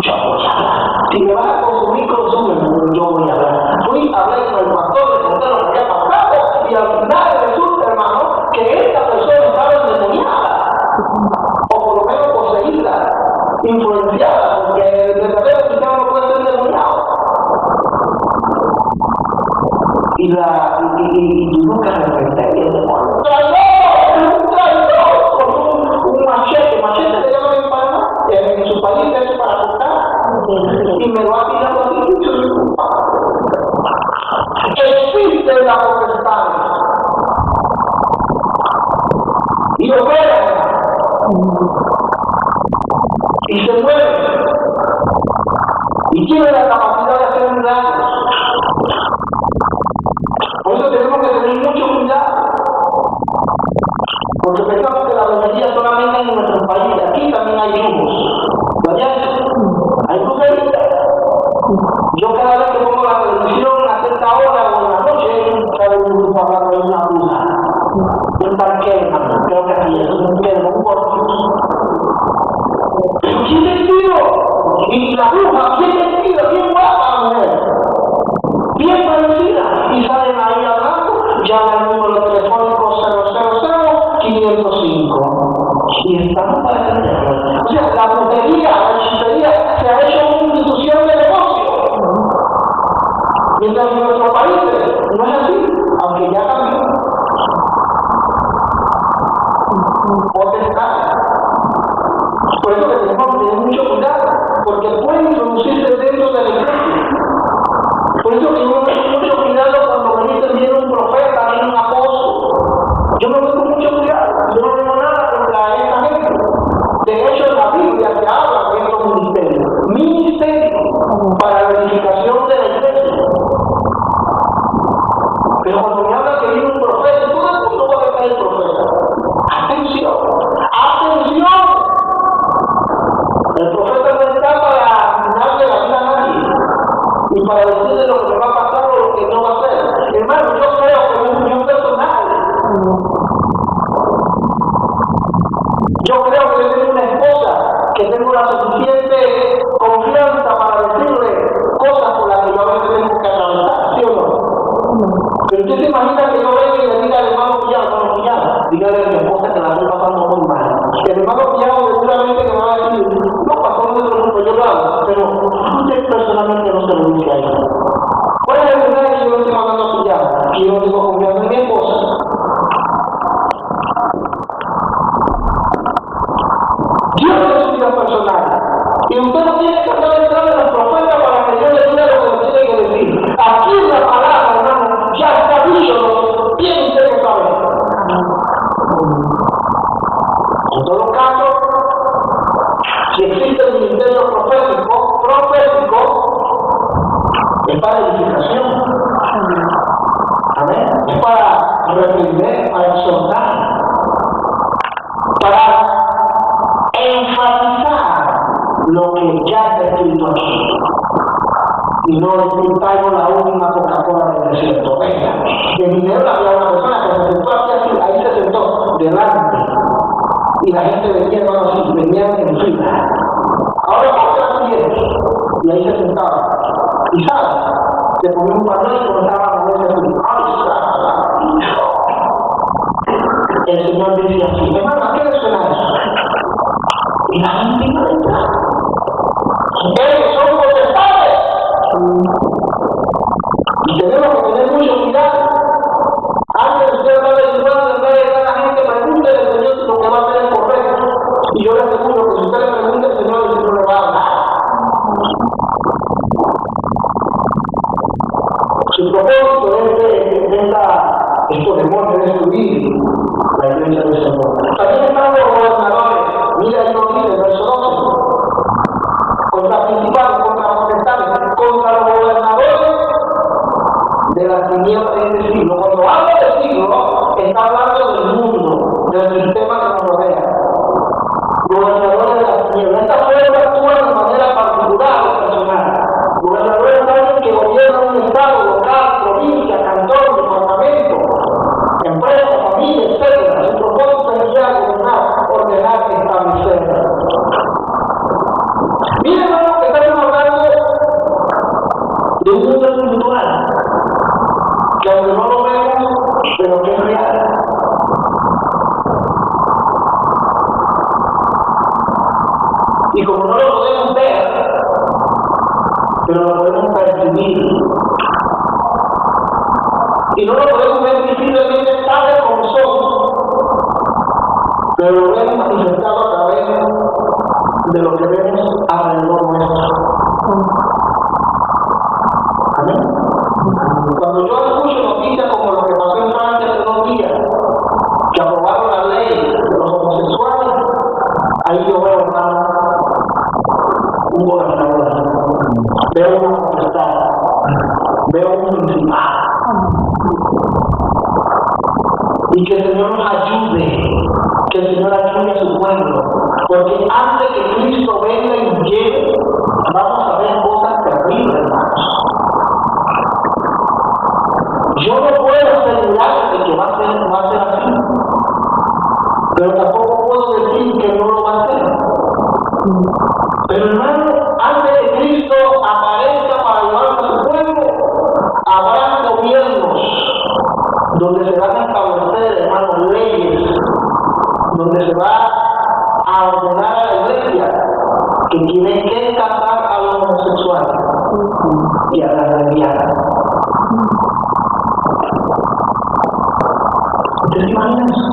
Yo voy a hablar. Si me vas a consumir, consúmeme. Yo voy a hablar. Fui a hablar con el pastor, le conté lo que había pasado, y al final resulta, hermano, que esta persona estaba endemoniada. O por lo menos poseída, influenciada, porque el verdadero cristiano no puede ser endemoniado. Y nunca respeté el demonio. ¡Traidor! Con un machete se llama en Panamá, en su país eso para cortar. Y me lo ha tirado así, existe la potestad. Y opera. Y se mueve. Y tiene la capacidad de hacer milagros. Por eso tenemos que tener mucho cuidado. Porque pensamos que la brujería solamente en nuestro país, aquí también hay grupos. ¿Verdad? Hay brujería. Yo cada vez que pongo la televisión a cierta hora o en la noche, cada vez un grupo hablando de una bruja. Un tanque, creo que aquí eso es un termo, un corpus. ¿Quién vestido? Y la bruja, ¿quién vestido? ¿Quién guapa la mujer? Bien parecida. Y salen ahí hablando, llaman al número telefónico 000-505. Y estamos para entenderlo. O sea, la brujería, la hechicería se ha hecho una institución de negocio. Mientras en nuestros países no es así, aunque ya cambió. Potestad. Por eso que tenemos que tener mucho cuidado, porque puede introducirse dentro de la iglesia. Por eso que yo me tengo mucho cuidado cuando me dicen viene un profeta, viene un apóstol. Yo me tengo mucho cuidado, yo no tengo nada contra esa gente. De hecho, en la Biblia se habla de estos ministerios. Ministerio para la edificación de la iglesia. Pero cuando me habla que viene un profeta, todo el mundo va a estar el profeta. Atención, atención. El profeta no está para darle la vida a nadie y para decirle lo que va a pasar o lo que no va a hacer. Hermano, yo creo que es un personal. Yo creo que yo tengo una esposa que tengo la suficiente confianza para decirle cosas por las que yo a veces tengo que atravesar, ¿sí o no? Pero usted se imagina que yo venga y le diga al hermano Pillado, dígale a mi esposa que la estoy pasando muy mal. El hermano Pillado seguramente me va a decir, no pasó nuestro grupo, yo lo hago, pero usted personalmente no se lo dice a ella. ¿Cuál es el mensaje que yo le estoy mandando a Pillado? Que yo no tengo confianza en mi esposa. Dios es su vida personal. Y usted no tiene que estar detrás de los profetas para que Dios le diga lo que le tiene que decir. Aquí en la es para edificación. Amén. Es para reprender, para exhortar, para enfatizar lo que ya está escrito aquí. Y no decir, traigo la última Coca-Cola del desierto. Venga, en Ginebra había una persona que se sentó así, ahí se sentó delante. Y la gente venía, hermano, así, venían en fila. Ahora vamos a la siguiente. Y ahí se sentaba. Y sabes, se ponía un papel y comenzaba a moverse así. El Señor decía así, hermano, ¿a qué le suena eso? Y la gente iba a entrar. Ellos son potestades. Y tenemos que tener mucho cuidado. Antes de usted hablar de igual, en vez de dar a la gente, pregúntele al Señor si lo que va a hacer es correcto. Y yo le aseguro que si usted le pregunta al Señor, el Señor le va a hablar. Su propósito es que estos demonios destruir la iglesia del Señor. También están los gobernadores. Mira, ahí lo dice el verso 12. Contra principales, contra los potestades, contra los gobernadores de las tinieblas de este siglo. Cuando habla del siglo, está hablando del mundo, del sistema que nos rodea. Gobernadores de las tinieblas. Esta fuerza actúa de manera particular o personal. Gobernadores es alguien que gobierna un estado local, provincia, cantón, departamento, empresa, familia, etc. Su propósito es guiar, gobernar, ordenar, establecer. Miren, hermano, que estamos hablando de un mundo espiritual, que aunque no lo vemos, pero que es real. Y como no lo podemos ver, pero lo podemos percibir. Y no lo podemos ver visiblemente tal como somos, pero lo vemos manifestado a través de lo que vemos alrededor nuestro. Amén. Cuando yo escucho noticias como lo que pasó en Francia hace 2 días, que aprobaron la ley de los homosexuales, ahí yo veo, hermano, un gobernador, veo una potestad, veo un principal. Y que el Señor nos ayude, que el Señor ayude a su pueblo, porque antes que Cristo venga y nos lleve, vamos a ver cosas terribles, hermanos. Yo no puedo asegurar de que va a ser así, pero tampoco puedo decir que no lo va a hacer. Pero hermano, antes que Cristo aparezca para llevarnos a su pueblo, habrá gobiernos donde se van a establecer, hermanos, leyes, donde se va a ordenar a la iglesia que tiene que casar a los homosexuales y a las lesbianas. ¿Usted se imagina eso?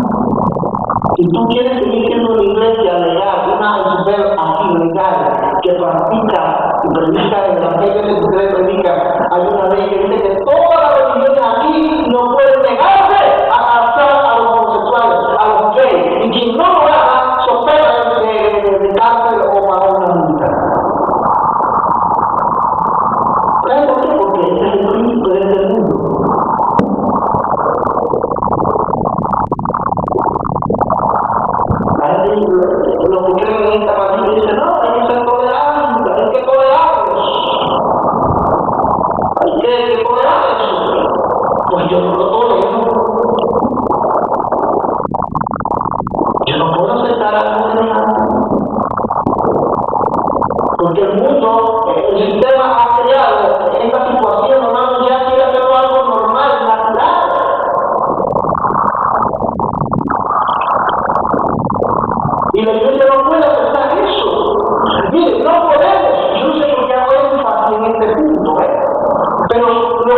Si tú quieres seguir siendo una iglesia legal, una mujer así legal, que practica y predica el evangelio que ustedes predican, hay una ley que dice que todas las religiones aquí no pueden negarse a casar a los homosexuales, a los gays, y quien no lo haga, sospecha de cárcel o pagar una multa. ¿Saben por qué? Porque ese es el príncipe de este mundo. Los que creen en esta manera dicen, no, hay que ser tolerantes, hay que tolerarlos. Hay que tolerar eso. Pues yo no lo tolero. Yo no puedo aceptar algo semejante. Porque el mundo, el sistema ha creado esta situación, hermano, ya quiere hacerlo algo normal, natural. Y la iglesia no puede aceptar eso. Mire, no podemos. Yo no sé por qué hago énfasis en este punto, pero lo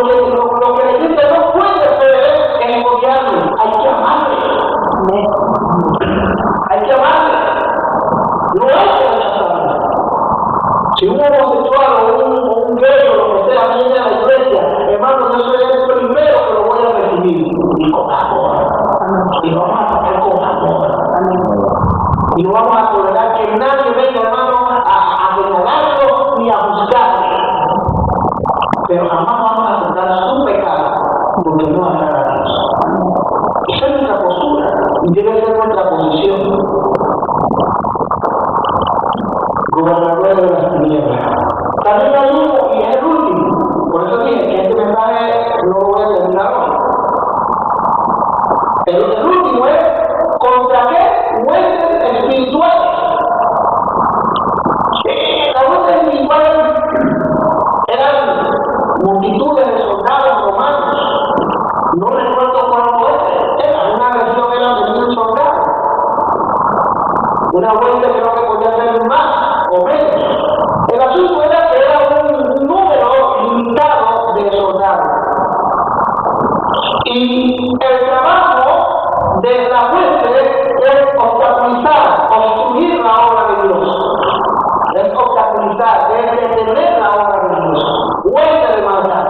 que la iglesia no puede hacer es odiarlo. Hay que amarle. Hay que amarle. No hay que rechazarle. Si un homosexual o un pero jamás vamos a aceptar su pecado porque no agrada a Dios. Esa es nuestra postura y debe ser nuestra posición. Gobernador de las tinieblas. También hay uno y es el último. Por eso dije que este mensaje no lo voy a terminar hoy. El último es ¿contra qué? Huestes espirituales. Las huestes espirituales eran multitudes de soldados romanos. No recuerdo cuánto era una versión era de 1000 soldados. Una hueste creo que podía ser más o menos. El asunto era que era un número limitado de soldados. Y el trabajo de la hueste es obstaculizar, obstruir la obra de Dios. Es obstaculizar, es detener la obra de Dios. Hueste de maldad.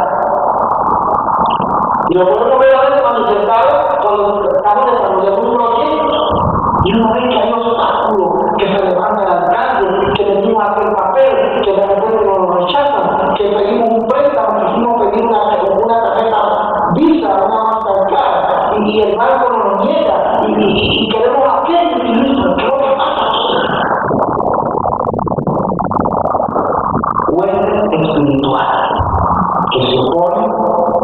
Y lo podemos ver a veces manifestado cuando estamos desarrollando un proyecto. Y uno ve que hay obstáculos que se levantan al alcance, que venimos a hacer papel, que de repente nos lo rechazan, que pedimos un préstamo, que quisimos pedir una tarjeta Visa, una Mastercard, y el banco nos niega, y queremos aquello y listo, ¿qué es lo que pasa? Hueste espiritual que se opone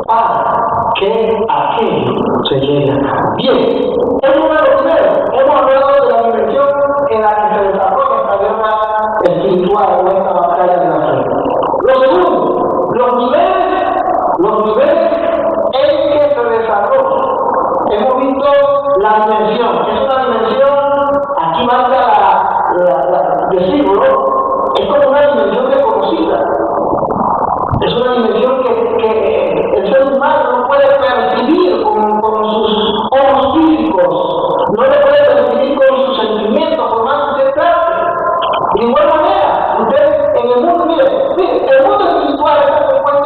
para que aquello se llegue acá. Bien, es uno de los primeros. Hemos hablado de la dimensión en la que se desarrolla esta guerra espiritual o esta batalla de la fe. Lo segundo, los niveles en que se desarrolla. Hemos visto la dimensión. Es una dimensión, aquí marca decirlo, es como una dimensión desconocida. Es una dimensión que el ser humano no puede percibir con sus ojos físicos, no le puede percibir con sus sentimientos, por más que usted trate. De igual manera, usted en el mundo, mire, el mundo espiritual está compuesto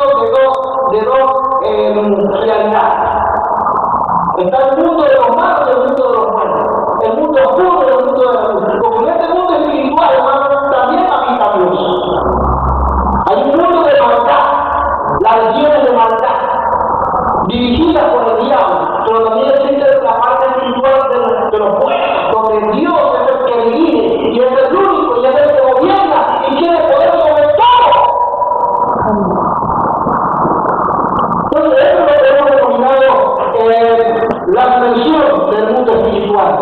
de dos realidades. Está el mundo de los malos y el mundo de los buenos. El mundo oscuro y el mundo de la luz. Porque en este mundo espiritual, hermano, también habita Dios. Hay un mundo de maldad, las legiones de maldad, dirigidas por el diablo, pero también existe la parte espiritual de los buenos, donde Dios es el que dirige y es el único y es el que gobierna y tiene poder sobre todo. Entonces, eso es lo que hemos denominado la dimensión del mundo espiritual.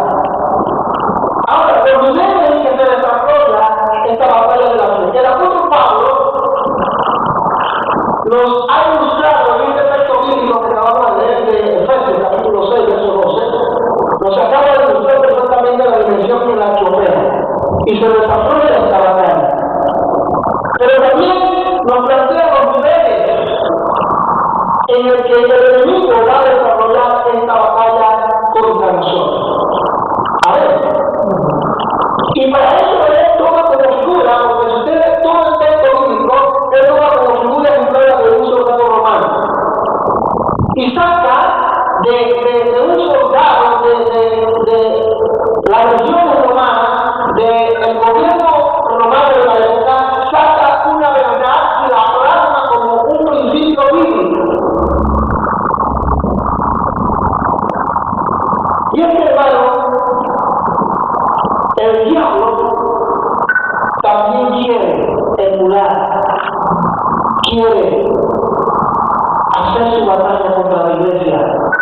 Ahora, los niveles en que se desarrolla esta batalla de la fe. El apóstol Pablo los ha ilustrado en este texto bíblico que acabamos de leer de Efesios, capítulo 6, verso 12. Nos acaba de ilustrar perfectamente la dimensión en la que opera y se desarrolla esta batalla. Pero también nos plantea los niveles en el que el enemigo va a desarrollar esta batalla contra nosotros. A ver, y para eso él toma como figura, porque si usted lee todo el texto bíblico, él toma como figura ejemplar de un soldado romano. Y saca de un soldado de las legiones romanas, del gobierno romano de la época, saca una verdad y la plasma como un principio bíblico. Y es que, hermano, el diablo también quiere emular, quiere hacer su batalla contra la iglesia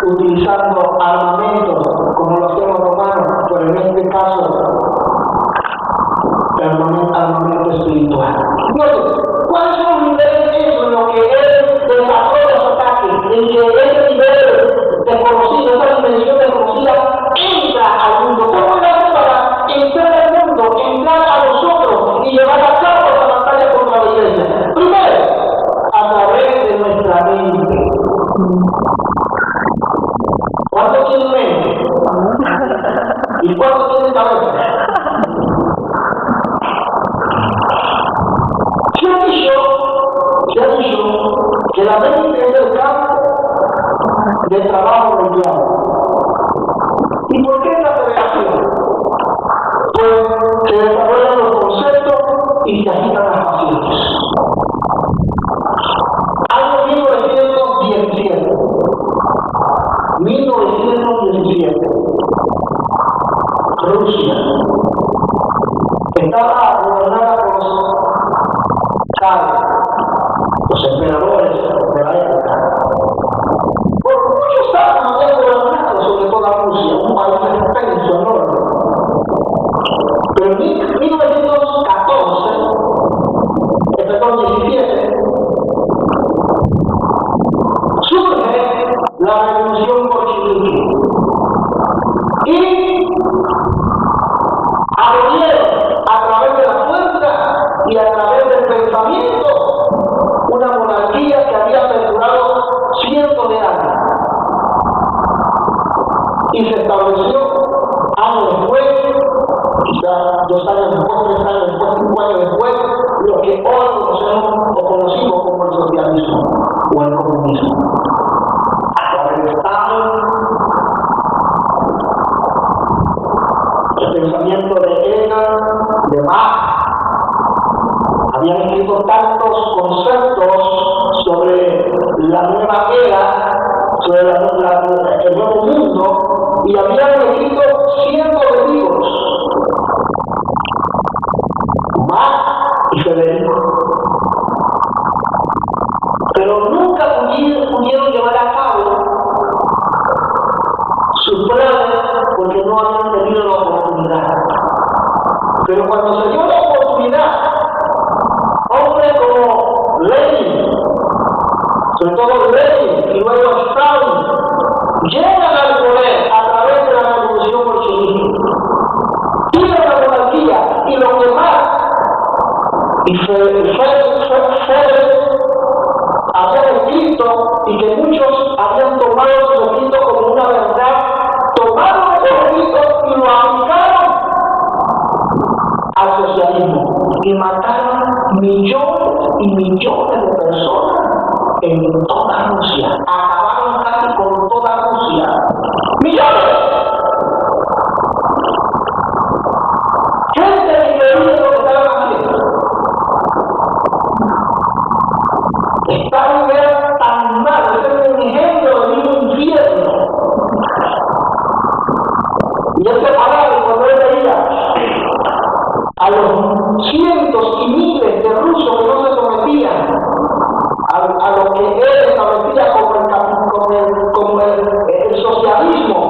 utilizando armamentos como lo hacían los romanos, pero en este caso armamento espiritual. Entonces, ¿cuáles son los niveles en los que él desarrolla su ataque? En que ese nivel desconocido, esa dimensión desconocida entra al mundo. ¿Cómo es la para entrar al mundo, entrar a nosotros y llevar a cabo esta batalla contra la iglesia? Primero, a través de nuestra mente. ¿Cuántos tienen mente? ¿Y cuántos tienen cabeza? Se ha dicho que la mente es el campo de trabajo del diablo. ¿Y por qué la revelación? Pues se desarrollan los conceptos y se agitan las pasiones. Algo estaba gobernada por los zares, los emperadores de la época. Por muchos años había gobernado sobre toda Rusia, un país extenso, enorme. Pero en 1914, perdón, 17, surge la revolución bolchevique y abrieron a través de la fuerza y a través del pensamiento una monarquía que había perdurado cientos de años y se estableció años después, quizás 2 años después, 3 años después, 5 años después, lo que hoy conocemos o conocimos como el socialismo o el comunismo. A través de Stalin, el pensamiento de Engels, de Marx, habían escrito tantos conceptos sobre la nueva era, sobre el nuevo mundo, y habían escrito cientos de libros. Marx y Federico. Pero nunca pudieron llevar a cabo sus planes porque no habían tenido la oportunidad. Pero cuando se dio la oportunidad, hombres como Lenin, sobre todo Lenin y luego Stalin, llegan al poder a través de la revolución bolchevique. Tienen la monarquía y lo que más y Federico habían escrito y que muchos habían tomado su escrito como una verdad, tomaron ese escrito y lo aplicaron al socialismo y mataron millones y millones de personas en toda Rusia. Acabaron casi con toda Rusia. ¡Millones! Gente que creía lo que estaban haciendo. Stalin era tan malo, era un ejemplo de un infierno. Y él se paraba y cuando él veía a los cientos y miles de rusos que no se sometían a lo que él establecía como el socialismo,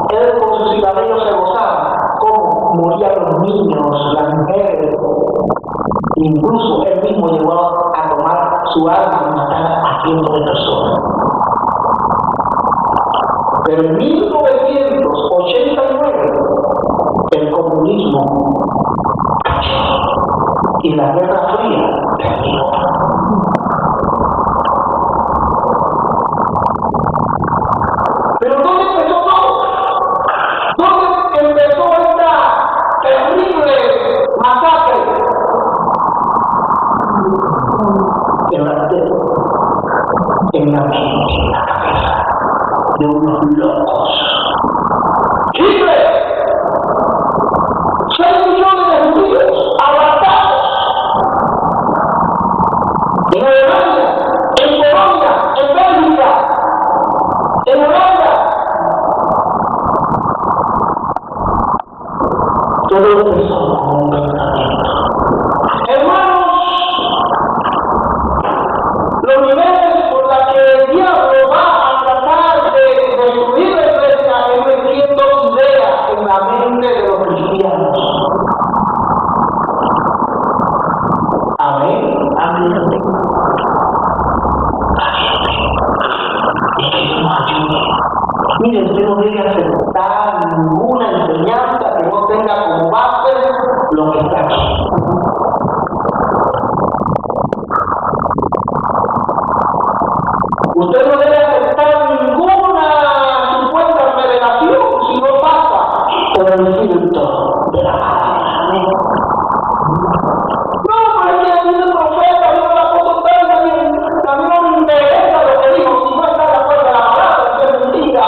él con sus ciudadanos se gozaba, cómo morían los niños, las mujeres, incluso él mismo llegó a tomar su arma y matar a cientos de personas. Pero en 1989 el comunismo cayó y la Guerra Fría terminó. Pero ¿dónde empezó todo? ¿Dónde empezó esta terrible masacre? En la mente, en la cabeza de unos locos. ¡Hitler! 6 millones de judíos aguantados en Alemania, en Polonia, en Bélgica, en Holanda. Todo empezó como un pensamiento. Hermanos, los niveles por los que el diablo va a tratar de destruir la iglesia es metiendo ideas en la mente de los cristianos. Amén. Amén. Y que Dios nos ayude. Mire, usted no debe aceptar ninguna enseñanza que no tenga como base lo que está aquí. Usted no debe aceptar ninguna supuesta revelación si no pasa por el filtro de la palabra. No, pero es que a mí el profeta, yo la puedo ver, a mí no me interesa lo que dijo, si no está de acuerdo a la palabra, es mentira.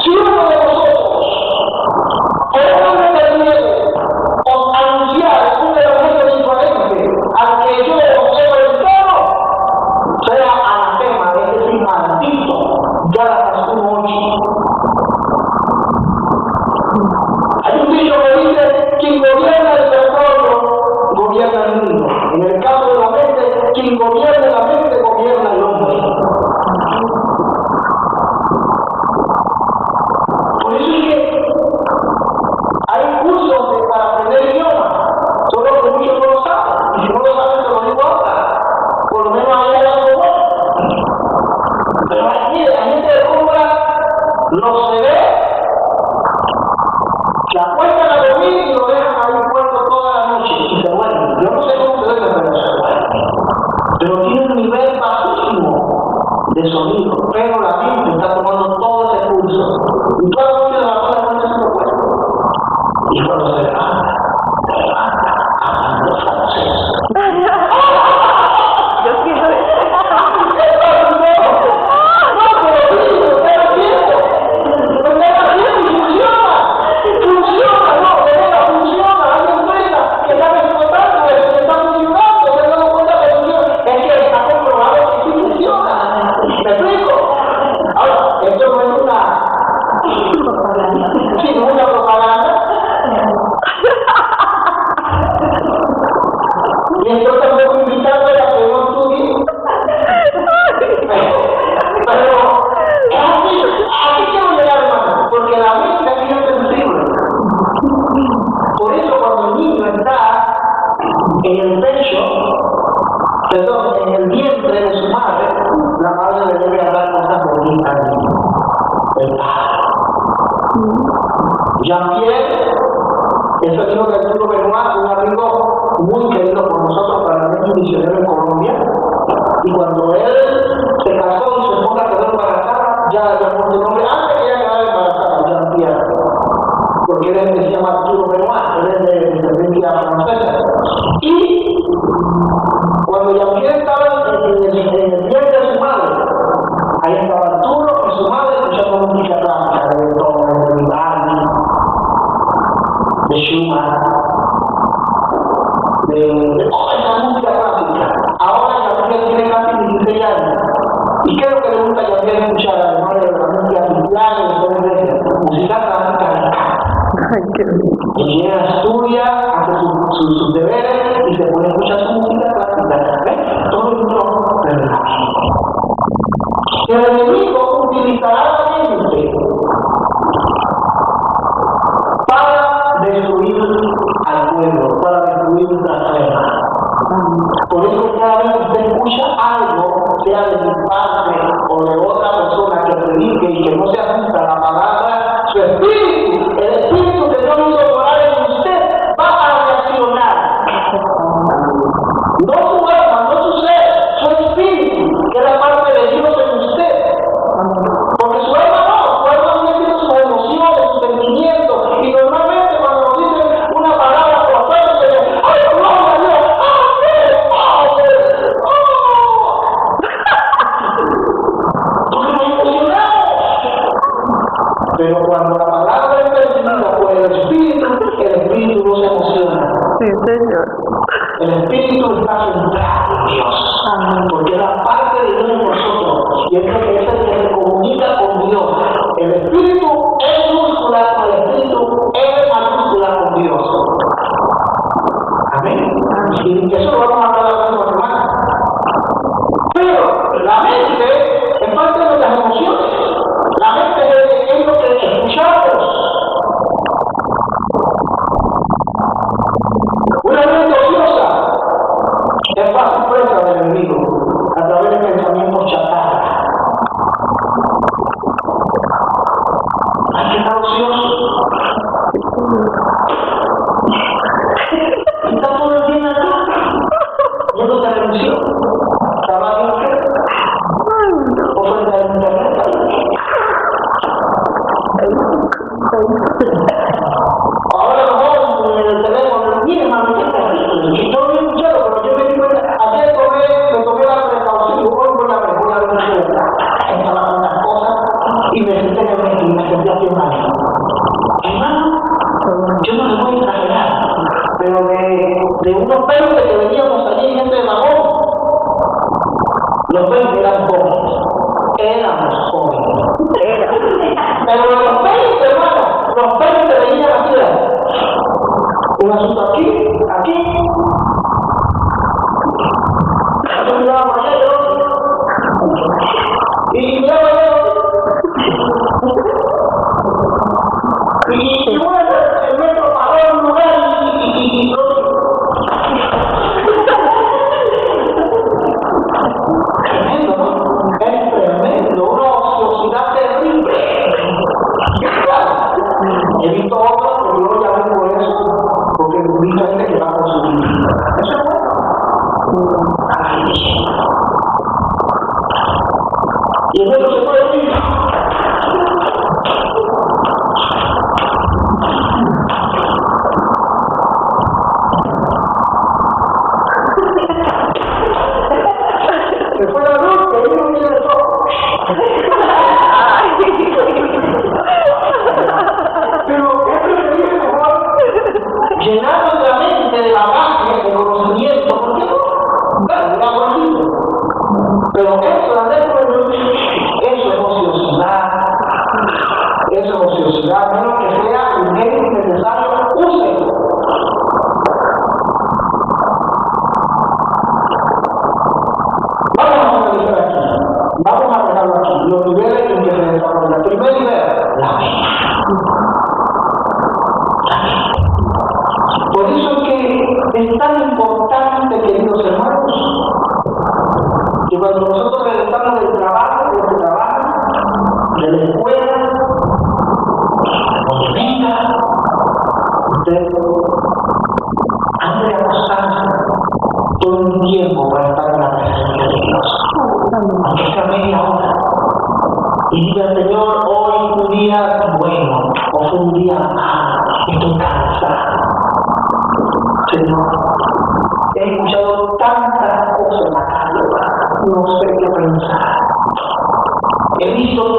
Si uno de nosotros, o uno de nieve, os anunciar un evangelio diferente al que yo he predicado, sea quien gobierna la mente, gobierna el hombre. Por eso es que hay cursos para aprender idiomas, solo que muchos no lo saben, y si no lo saben, te lo digo ahora, por lo menos hay algo bueno. Pero aquí la gente de compra no se ve, se acuestan a dormir y lo dejan ahí puesto toda la noche y se duermen. Yo no sé cómo se duermen, pero se duermen. Pero tiene un nivel bajísimo de sonido, pero la mente está tomando todo ese curso. Y toda la noche de la noche se lo cuenta. Y cuando se levanta, hablando francés. Yo quiero eso. En el vientre de su madre, la madre le debe hablar cosas bonitas del padre. Jean-Pierre, ese amigo de Arturo Benoit, un amigo muy querido por nosotros, para mí misionero en Colombia, y cuando él se casó y su esposa quedó embarazada, ya le puso su nombre antes que ella quedara embarazada, Jean-Pierre, porque él se llama Arturo Benoit, él es de descendencia francesa. Y cuando Jean-Pierre estaba en el vientre de su madre, ahí estaba Arturo y su madre escuchando música clásica, de Beethoven, de Vivaldi, de Schumann, de toda esa música clásica. Ahora Jean-Pierre tiene casi 16 años. ¿Y qué es lo que le gusta a Jean-Pierre escuchar? Además de la música cristiana y todo eso, música clásica. Y llega, estudia, hace sus deberes y se puede escuchar su música clásica. ¿Ves? Todo el mundo relaja. El enemigo utilizará la mente para destruir al pueblo, para destruir nuestra alma. Por eso cada vez que usted escucha algo, sea de mi parte o de otra persona que predique y que no se ajusta a la palabra, su espíritu, el espíritu que Dios hizo morar en usted, va a reaccionar. No su alma, no su ser, su espíritu, que es la parte de Dios en usted. Porque su alma no, su alma tiene sus emociones, sus sentimientos, y normalmente cuando nos dicen una palabra profética, ¡ay, gloria a Dios! Pero cuando la palabra es percibida por el espíritu no se emociona. Sí, Señor. El espíritu está centrado en Dios. Amén. Porque es la parte de Dios en nosotros. Y es el que se comunica con Dios. El espíritu es muscular con el espíritu es mayúscula con Dios. Amén. Y eso lo vamos a hablar la próxima semana. Pero la mente es parte de las emociones. La mente es lo que escuchamos. Una mente ociosa es fácil presa del enemigo a través de pensamientos chatarra. Hay que estar ocioso. Está todo el día acá, viendo televisión, trabajo o frente a internet. Ahora mejor en el teléfono, mire mami, ¿qué está haciendo? Y yo no he escuchado, pero yo me di cuenta, ayer me tomé la precaución, hoy voy a ver estaba haciendo unas cosas y me senté en el metro y me sentí así mal. Hermano, yo no le voy a exagerar, pero de unos 20 que veníamos allí en este vagón, los 20 eran jóvenes. Éramos jóvenes. Pero de los 20, hermano, los 20 venían así. Un asunto aquí. Y el otro se puede decir, se fue la luz, que ahí no tiene todo. Pero esto se dice mejor, llenando la mente de la base de conocimiento, ¿por qué no? Claro, era bonito. Pero eso, andar con el eso es ociosidad, menos que sea un medio innecesario, úselo. Vamos a analizar aquí, vamos a dejarlo aquí, los niveles en que se desarrolla. El primer nivel, la mente. Por eso es que es tan importante, queridos hermanos, que cuando nosotros regresamos del trabajo, de la escuela, donde venga, usted ande a acostarse todo el tiempo para estar en la presencia de Dios, aunque sea media hora, y diga, Señor, hoy fue un día bueno, o fue un día malo, estoy cansado. Señor, he escuchado tantas cosas en la casa, no sé qué pensar. He visto